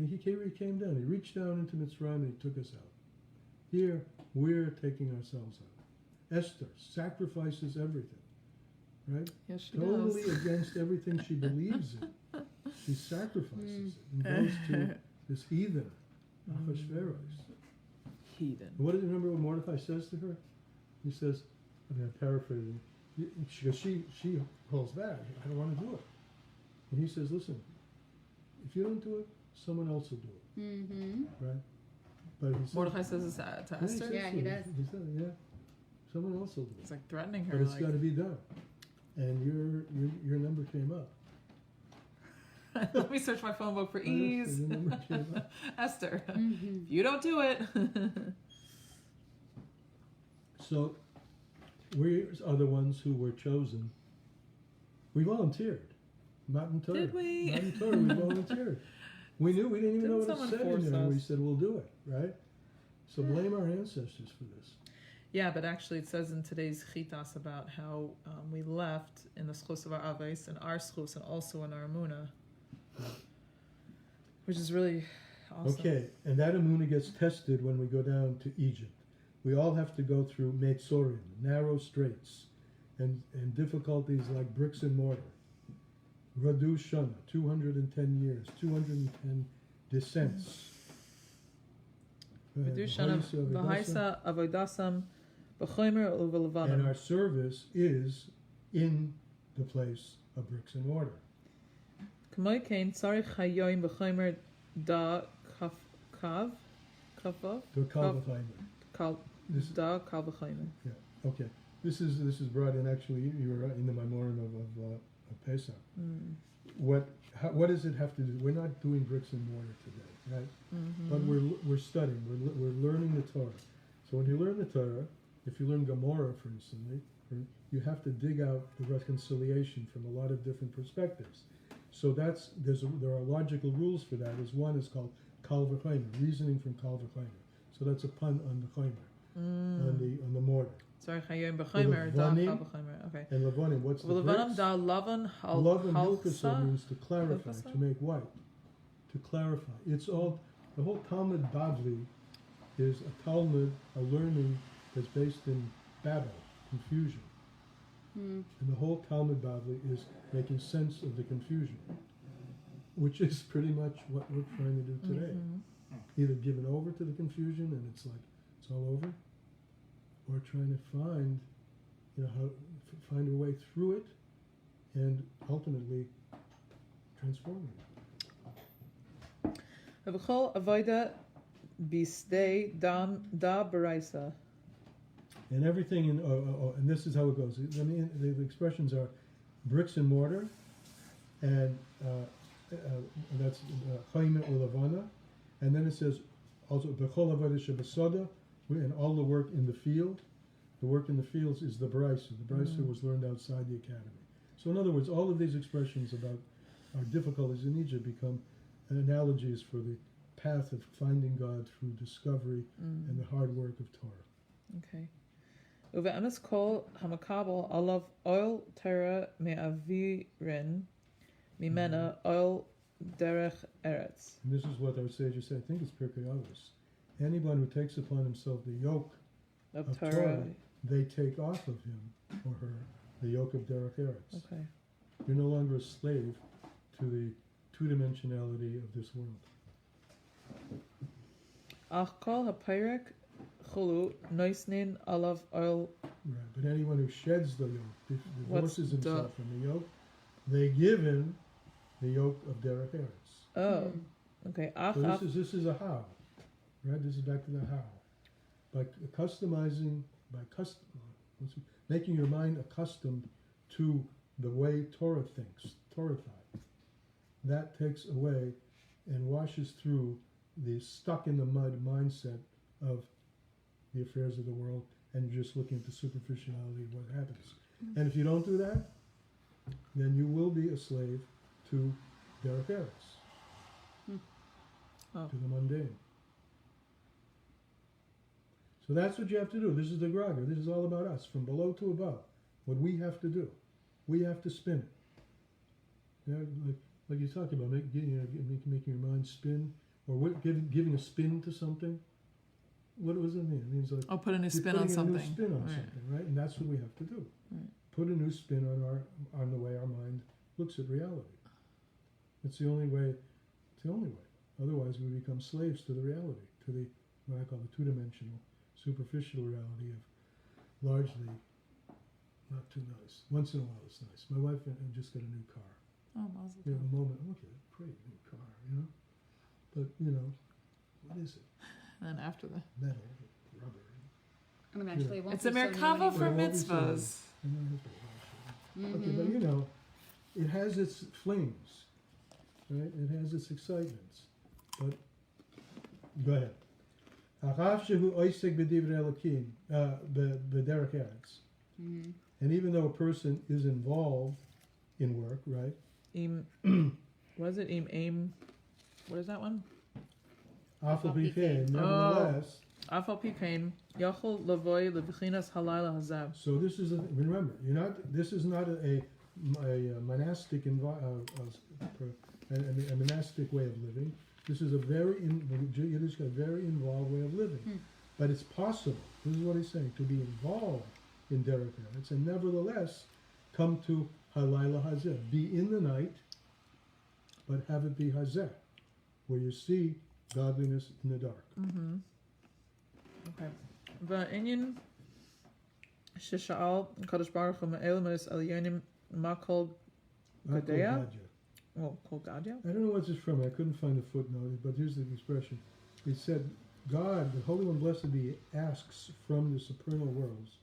He came down. He reached down into Mitzrayim and he took us out. Here, we're taking ourselves out. Esther sacrifices everything, right? Yes, she Totally does. against everything she believes in. She sacrifices it and goes to this heathen, Ahasuerus. Heathen. And what do you remember what Mordecai says to her? He says, I'm paraphrasing, because she pulls back. I don't want to do it. And he says, listen, if you don't do it, someone else will do it. Mm-hmm. Right? But he says, Mordecai says this to Esther. Yeah, he does. He said, yeah, someone else will do It's it. like threatening her. But it's Like, got to be done. And your number came up. let me search my phone book for ease. Your number came up. Esther, Mm-hmm. if you don't do it. So we are the ones who were chosen. We volunteered. Not in Torah. Did we? Not in Torah. We volunteered. We knew. We didn't even know Didn't what it someone said force in there. us? We said, we'll do it. Right? So blame our ancestors for this. Yeah, but actually it says in today's chitas about how we left in the schus of our aves and our schus and also in our emunah, which is really awesome. Okay, and that emunah gets tested when we go down to Egypt. we all have to go through Metzorim, narrow straits, and difficulties like bricks and mortar. Radu Shana, 210 years, 210 descents. Redushana v'haisa avoidasam b'chomer And u'v'levanim. our service is in the place of bricks and mortar. K'moy kein tzarich hayoyim b'chomer da kav kavav The Kalvachayim. kal This, da kal b'chomer. okay, this is brought in actually. You were in the Maimorim of Pesach. What does it have to do? We're not doing bricks and mortar today, right? But we're studying. We're learning the Torah. So when you learn the Torah, if you learn Gemara, for instance, you have to dig out the reconciliation from a lot of different perspectives. So there are logical rules for that. One is called Kal v'chomer, reasoning from Kal v'chomer. So that's a pun on the chomer, on the mortar. Tzarich hayoyim b'chomer da Levanim. kal b'chomer. Okay. And Levanim, what's the V'levanim bricks? da lavan Love and halsa. Hilchasa means to clarify, Hilchasa? to make white, to clarify. It's all, the whole Talmud Bavli is a Talmud, a learning that's based in Babel, confusion. And the whole Talmud Bavli is making sense of the confusion, which is pretty much what we're trying to do today. Either giving over to the confusion and it's like, it's all over, or trying to find, find a way through it and ultimately transforming it. V'chol avoida b'sdei dam da b'raisa. And everything and this is how it goes. I mean, the expressions are bricks and mortar, and that's chayim or lavana, and then it says also b'chol avoda shebesoda, and all the work in the field. The work in the fields is the brisa. The brisa was learned outside the academy. So in other words, all of these expressions about our difficulties in Egypt become analogies for the path of finding God through discovery and the hard work of Torah. Okay. Uve'emes kol hamakabel alav oil tera me'avirin mimena oil derech eretz. And this is what our sages say. I think it's Pirkei Avos. Anyone who takes upon himself the yoke Of of Torah. Torah, they take off of him or her the yoke of derech eretz. Okay. You're no longer a slave to the two-dimensionality of this world. Ach kol hapyrek chulu noisnin alav oil. Right. But anyone who sheds the yoke, What's divorces the- himself from the yoke, they give him the yoke of derech eretz. Oh. Okay. Ach So ach. this is a how, right? This is back to the how. By customizing, making your mind accustomed to the way Torah thinks, Torah thought. That takes away and washes through the stuck in the mud mindset of the affairs of the world, and you're just looking at the superficiality of what happens. And if you don't do that, then you will be a slave to derech eretz, Oh. to the mundane. So that's what you have to do. This is the Graga. This is all about us, from below to above. What we have to do. We have to spin it. Like you talk about, making your mind spin, or giving a spin to something. What does it mean? It means like I'll put a new you're spin on putting a something. new spin on Right. something, right? And that's what we have to do. Right. Put a new spin on the way our mind looks at reality. It's the only way. It's the only way. Otherwise, we become slaves to the reality, to the what I call the two-dimensional, superficial reality of largely not too nice. Once in a while, it's nice. My wife just got a new car. Oh, mazel We have tov. a moment. Okay, great new car, But what is it? And after that, Metal, rubber. And eventually, it won't it's a be so new merkava anymore. for Well, it won't be so mitzvahs. I know, that's what I should. Okay, but it has its flings, right? It has its excitements. But go ahead. Arav shehu oisek b'divrei Elokim, b'derech eretz. And even though a person is involved in work, right? What is it? Aim. What is that one? Afal pi kein, nevertheless. Afal pikain yachol lavoy levichinas halayla hazav. So this is remember, this is not a monastic a monastic way of living. This is a Yiddish, a very involved way of living. But it's possible, this is what he's saying, to be involved in Derek Eretz, and nevertheless come to Halayla Hazeh. Be in the night, but have it be Hazeh, where you see godliness in the dark. Okay. Va'inyan shesha'al Kadosh Baruch Hu ma'el me'es elyonim ma'kol Not called Gadea? Gadya. Oh, kol Gadya? I don't know what this is from. I couldn't find the footnote, but here's the expression. It said, God, the Holy One, blessed be, asks from the supernal worlds,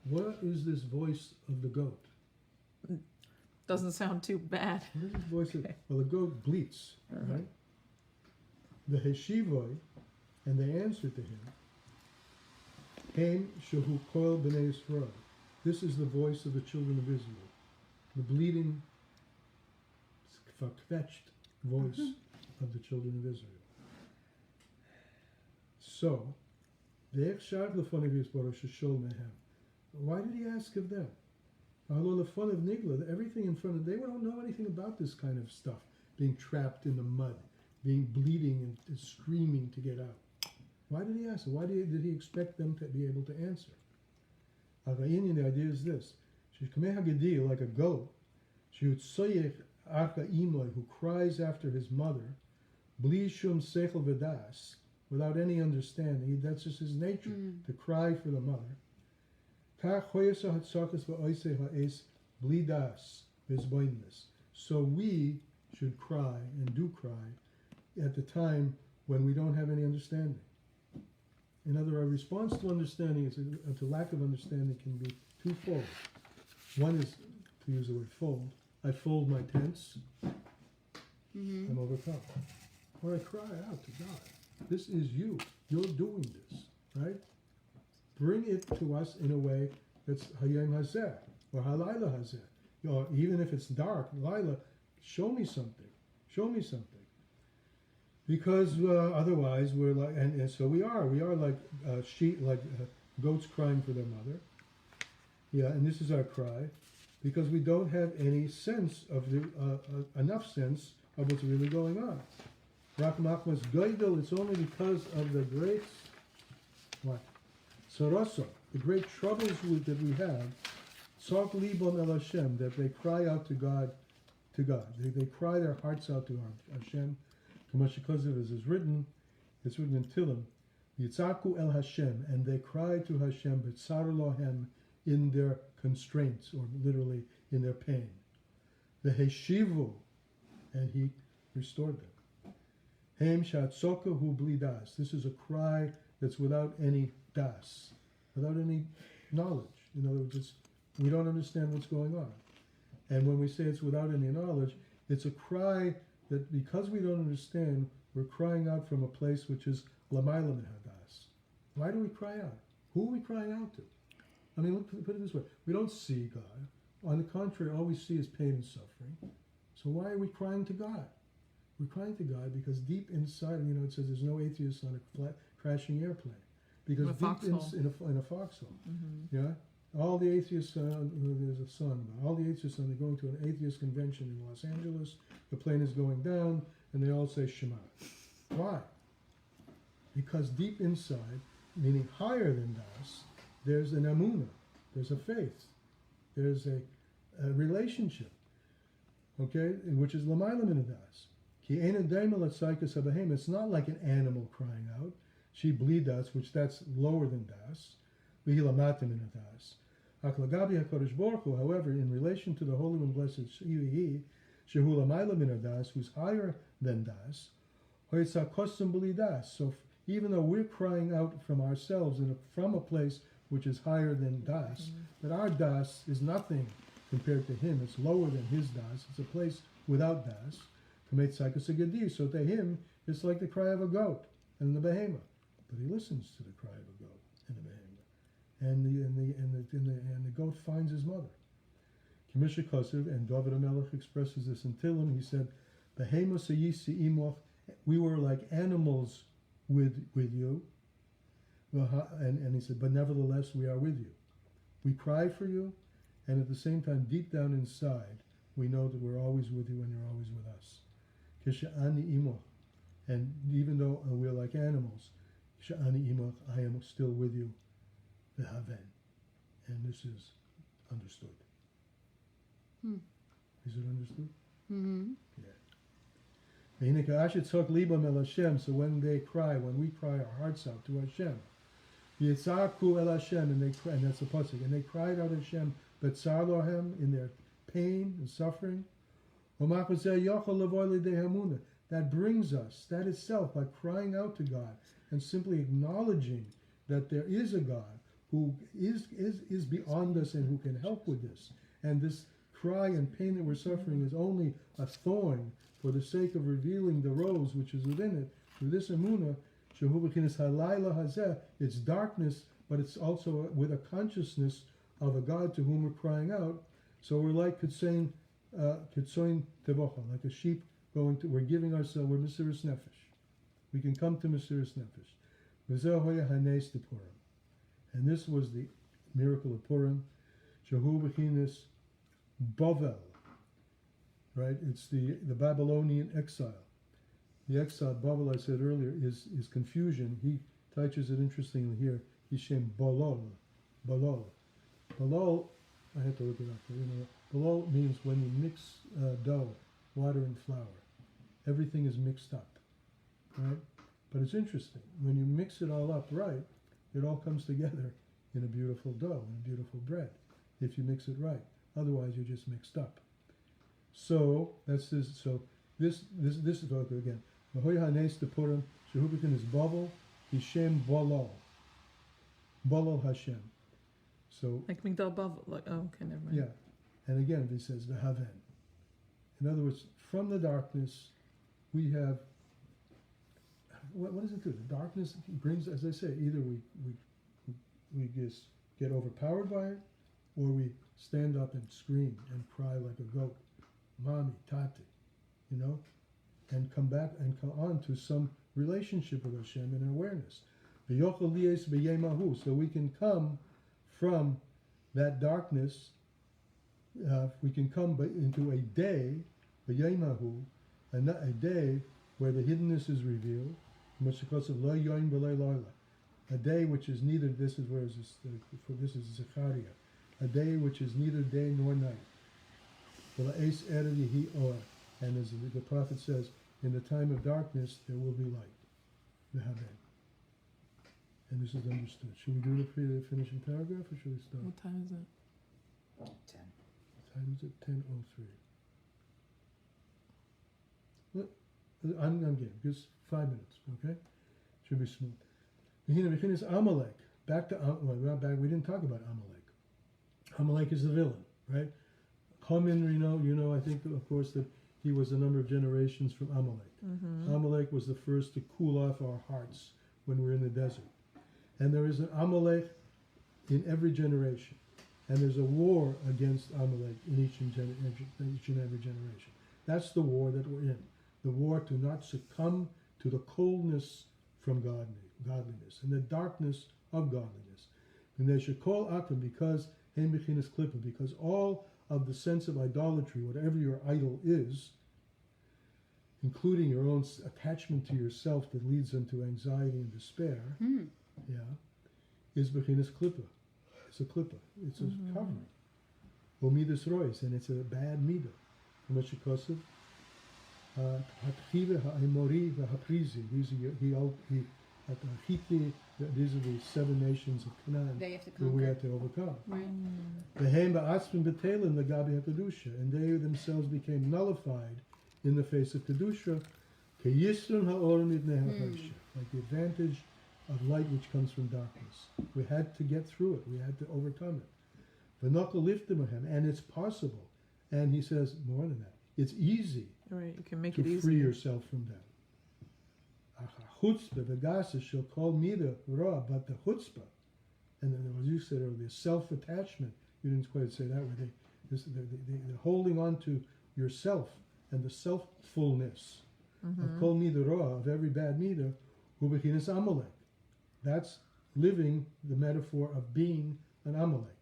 what is this voice of the goat? Doesn't sound too bad. What is this voice Okay. well, the goat bleats, right? The Heshivoi, and they answered to him, Haim Shehu Koil B'nai Yisrael. This is the voice of the children of Israel. The bleeding, fetched voice of the children of Israel. So, why did he ask of them? Although the fun of Nigla, everything in front of they don't know anything about this kind of stuff, being trapped in the mud, being bleeding and screaming to get out. Why did he ask? Why did he expect them to be able to answer? The idea is this: like a goat, who cries after his mother, bli shum sechel v'das, without any understanding. That's just his nature, to cry for the mother. So we should cry and do cry at the time when we don't have any understanding. In other words, our response to understanding to lack of understanding can be twofold. One is, to use the word fold, I fold my tents, I'm overcome. Or I cry out to God. This is you. You're doing this, right? Bring it to us in a way that's Hayom Hazeh or Halayla Hazeh. Or even if it's dark, Lila, show me something. Show me something. Because otherwise we're like, and so we are like goats crying for their mother. Yeah, and this is our cry, because we don't have any sense of the enough sense of what's really going on. Rak Machmas Gaidel, it's only because of the great what? Soroso, the great troubles that we have, Tzok Libon El Hashem, that they cry out to God. They cry their hearts out to Hashem. Because it is written, it's written in Tillim, Yitzaku El Hashem, and they cry to Hashem, B'tzar Lohem, in their constraints, or literally in their pain. The Heshivu, and he restored them. Hem Shatzoka Hu Bli Das. This is a cry that's without any das, without any knowledge. In other words, we don't understand what's going on. And when we say it's without any knowledge, it's a cry that because we don't understand, we're crying out from a place which is Lamayla Min Hadas. Why do we cry out? Who are we crying out to? I mean, put it this way. We don't see God. On the contrary, all we see is pain and suffering. So why are we crying to God? We're crying to God because deep inside, it says there's no atheist on a flat, crashing airplane. Because In a foxhole. in a foxhole. Yeah? All the atheists, there's a song about all the atheists, and they're going to an atheist convention in Los Angeles. The plane is going down, and they all say Shema. Why? Because deep inside, meaning higher than Das, there's an emunah, there's a faith, there's a relationship, okay, which is Lamayla Min Das. Ki Eina Daima L'Tzaikas HaBehem. It's not like an animal crying out. She bleedas, which that's lower than Das. V'hi Lamata Min Das. Aklagabi HaKadosh Baruch Hu, however, in relation to the Holy One, blessed He, Shehu Lamayla Min Das, who's higher than Das, Hoytza Kosum Bleedas. So even though we're crying out from ourselves and from a place which is higher than Das, but our Das is nothing compared to him. It's lower than his Das. It's a place without Das. So to him, it's like the cry of a goat and the behemoth. But he listens to the cry of a goat and the behemoth. And the goat finds his mother. Kimisha Kosev, and David HaMelech expresses this in Tillim. He said, Behemoth Sayisi Imoch, we were like animals with you. And he said, but nevertheless, we are with you. We cry for you, and at the same time, deep down inside, we know that we're always with you and you're always with us. Kisha'ani imoch. And even though we're like animals, Sha'ani imach, I am still with you. V'haven. And this is understood. Is it understood? Mm-hmm. So when they cry, when we cry our hearts out to Hashem, Yitzaku el Hashem, and they cry, and that's the pasuk, and they cried out Hashem, Betzar lohem, in their pain and suffering. That brings us, that itself, by crying out to God and simply acknowledging that there is a God who is beyond us and who can help with this. And this cry and pain that we're suffering is only a thorn for the sake of revealing the rose which is within it. Through this emunah, it's darkness, but it's also with a consciousness of a God to whom we're crying out. So we're like Kitsoin Tevocha, like a sheep going to, we're giving ourselves, we're Mesiris Nefesh. We can come to Mesiris Nefesh. And this was the miracle of Purim. Shehu Bechinis Bavel. Right? It's the Babylonian exile. The exile, Bavel, I said earlier, is confusion. He touches it interestingly here. Hishem Balol. Balol. Balol, I had to look it up. Balol means when you mix dough, water and flour. Everything is mixed up. Right? But it's interesting. When you mix it all up right, it all comes together in a beautiful dough, in a beautiful bread, if you mix it right. Otherwise, you're just mixed up. So that's this. So this is okay again. Mahoy hanes de Purim shehubikin is Bavel Hishem Balal. Balal Hashem. So Like Migdal Bavel. Like, oh, okay, never mind. yeah, and again he says V'haven. In other words, from the darkness, we have. What does it do? The darkness brings, as I say, either we just get overpowered by it, or we stand up and scream and cry like a goat, mommy, tati, and come back and come on to some relationship with Hashem and awareness. So we can come from that darkness, we can come into a day, a day where the hiddenness is revealed, a day which is neither, this is Zechariah, a day which is neither day nor night. And as the prophet says, in the time of darkness there will be light. And this is understood. Should we do the finishing paragraph, or should we start? What time is it? 10. What time is it? 10:03. I'm game. Just 5 minutes, okay? Should be smooth. Amalek. Back to we didn't talk about Amalek. Amalek is the villain, right? Haman, I think, of course, that he was a number of generations from Amalek. Mm-hmm. Amalek was the first to cool off our hearts when we're in the desert. And there is an Amalek in every generation. And there's a war against Amalek in each and every generation. That's the war that we're in. The war to not succumb to the coldness from godliness and the darkness of godliness. And they should call Akim because all of the sense of idolatry, whatever your idol is, including your own attachment to yourself that leads them to anxiety and despair, is bechinas klippa. It's a klippa. It's a covering. Omidas rois, and it's a bad midah. Meshikosav. Hatchiva ha'emori v'haprizi. These are the 7 nations of Canaan They have to that conquer. we have to overcome. Right. V'hem ba'atzvim b'telin l'gabi ha'kedusha, and they themselves became nullified in the face of kedusha. K'yisrun ha'orim ibnei ha'chosha, like the advantage of light which comes from darkness. We had to get through it. We had to overcome it. V'nokal liftim ahem, and it's possible. And he says more than that. It's easy Right, you can make to it easy. free yourself from that. Chutzpah, the gasa shall call me the ra, but the chutzpah, and then as you said earlier, self-attachment. You didn't quite say that way. They're holding on to yourself and the self-fullness of kol mida ra, of every bad mida, hu bechinas Amalek. That's living the metaphor of being an Amalek.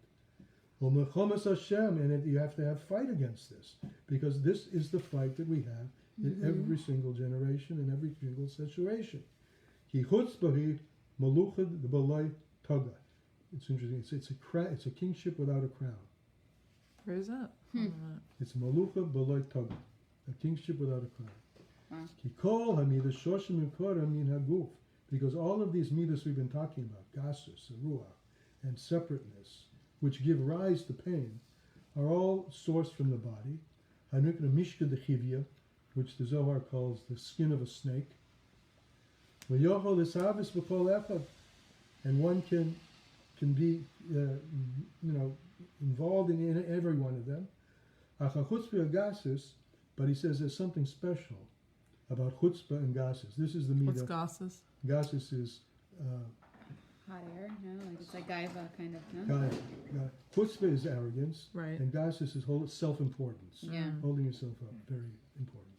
U'mechomas Hashem, and you have to have fight against this, because this is the fight that we have in every single generation, in every single situation. Ki chutzpah Maluchad the Balai Toga. It's interesting. It's a kingship without a crown. Where is that? It's Malucha Balai Toga, a kingship without a crown. Wow. Kikol Hamida Shoshim Mikora Min Haguf. Because all of these midas we've been talking about, gasus, ruach, and separateness, which give rise to pain, are all sourced from the body. Hanukra Mishka Dechivya, which the Zohar calls the skin of a snake. V'yochol Isavis B'kol Echad, and one can be, involved in every one of them. Achachutz gasus, but he says there's something special about chutzpah and gasus. This is the What's midah. gasus? Gasus is Hot air, no, like it's like gaiva kind of, no? chutzpah is arrogance, Right. and gasus is self-importance, Yeah. holding yourself up. Very important.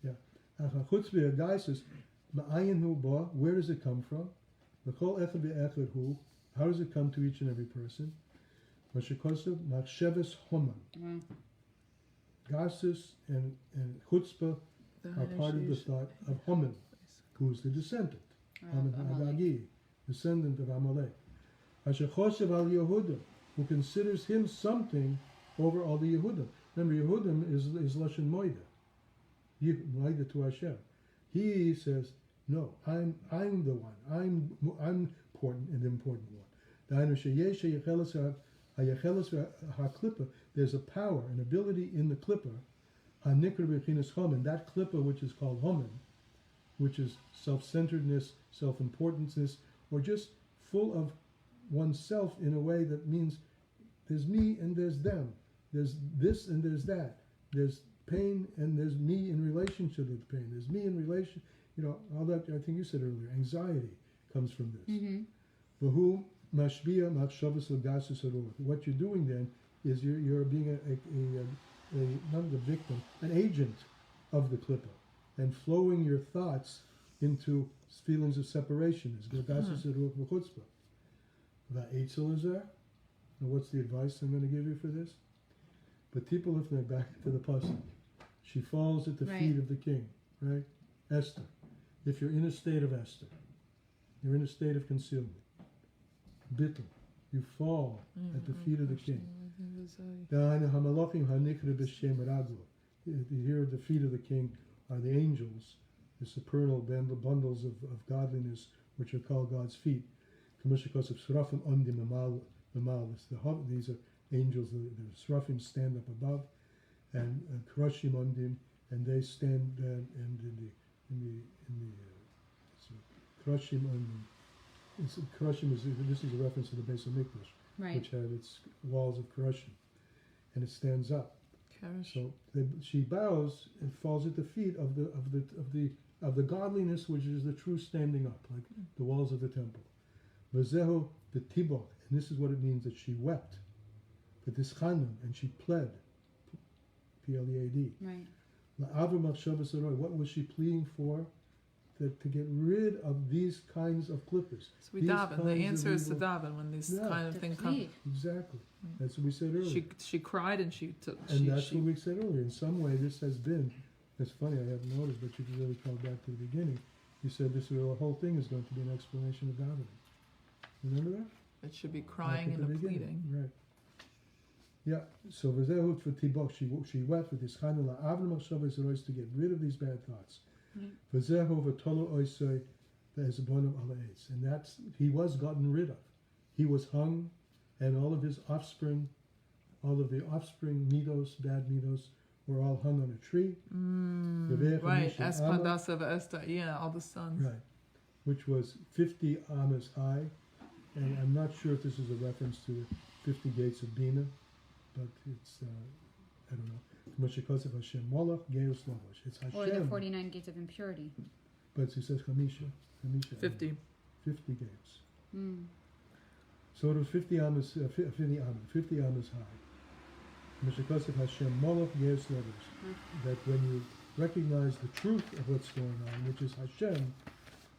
Yeah. Chutzpah gasus, ma'ayin hu ba. Where does it come from? L'kol echad ve'echad hu. How does it come to each and every person? Mashikosav machsheves homan. Wow. Gasus and chutzpah are part of the thought of Haman, who's the descendant. Haman Agagi, descendant of Amalek. Asher Choshev al Yehuda, who considers him something over all the Yehudim. Remember, Yehudim is Lashon Moida, Moida to Hashem. He says, no, I'm the one. I'm important and the important one. There's a power, an ability in the klippa, that klippa which is called homen, which is self-centeredness, self-importanceness, or just full of oneself in a way that means there's me and there's them, there's this and there's that, there's pain and there's me in relationship with pain, there's me in relation, all that I think you said earlier, anxiety comes from this. V'hu mashbiya machshavas l'gasus harur. What you're doing then is you're being not the victim, an agent of the klippa, and flowing your thoughts into feelings of separation. Now what's the advice I'm going to give you for this? But people lift me back to the pasuk. She falls at the feet of the king, right? Esther. If you're in a state of Esther, you're in a state of concealment. Bittul. You fall at the feet of the king. Here at the feet of the king are the angels, the supernal bundles of godliness, which are called God's feet. These are angels, the Srafim stand up above, and Krashim Ondim, and they stand Krashim Ondim. Krashim this is a reference to the base of Mikdash, which had its walls of Krashim, and it stands up. So she bows and falls at the feet of the godliness, which is the true standing up, like the walls of the temple. Vazehu b'tibok, and this is what it means that she wept. But this chanun, and she pled, P-L-E-A-D. Right. What was she pleading for? To get rid of these kinds of clippers. So we daven. The answer is to daven when this kind of thing comes. Exactly. That's what we said earlier. She cried and she took. And that's what we said earlier. In some way, this has been. It's funny, I haven't noticed, but you can really call back to the beginning. You said the whole thing is going to be an explanation of davening. Remember that? It should be crying and a pleading. Right. Yeah. So v'zehut for tibok. She wept with this chanula avnei machshavos harois to get rid of these bad thoughts. V'zehu v'tolo oisei ve'ezbonim ala eitz. And that's he was gotten rid of. He was hung, and all of his offspring, all of the offspring midos, bad midos, were all hung on a tree. Right. Espadasa v'esta. Yeah, all the sons. Right. Which was 50 amas high. And I'm not sure if this is a reference to the 50 gates of Bina, but it's, I don't know. Hashem Molech, Geus Lavash. It's Hashem. Or the 49 gates of impurity. But it says Hamisha. 50. 50 gates. So it was 50 amas high. Meshikosav Hashem Molech, Geus Lavash. That when you recognize the truth of what's going on, which is Hashem,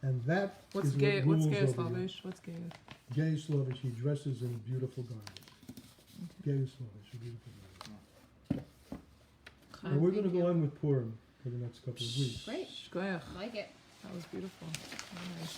and that what's is gay, what rules what's over Slavish? you. What's gay? Gay Slavish, he dresses in beautiful garments. Gay Slavish, a beautiful garment. And we're going to go on with Purim for the next couple of weeks. Great. Shkoyach. Like it. That was beautiful. Very nice.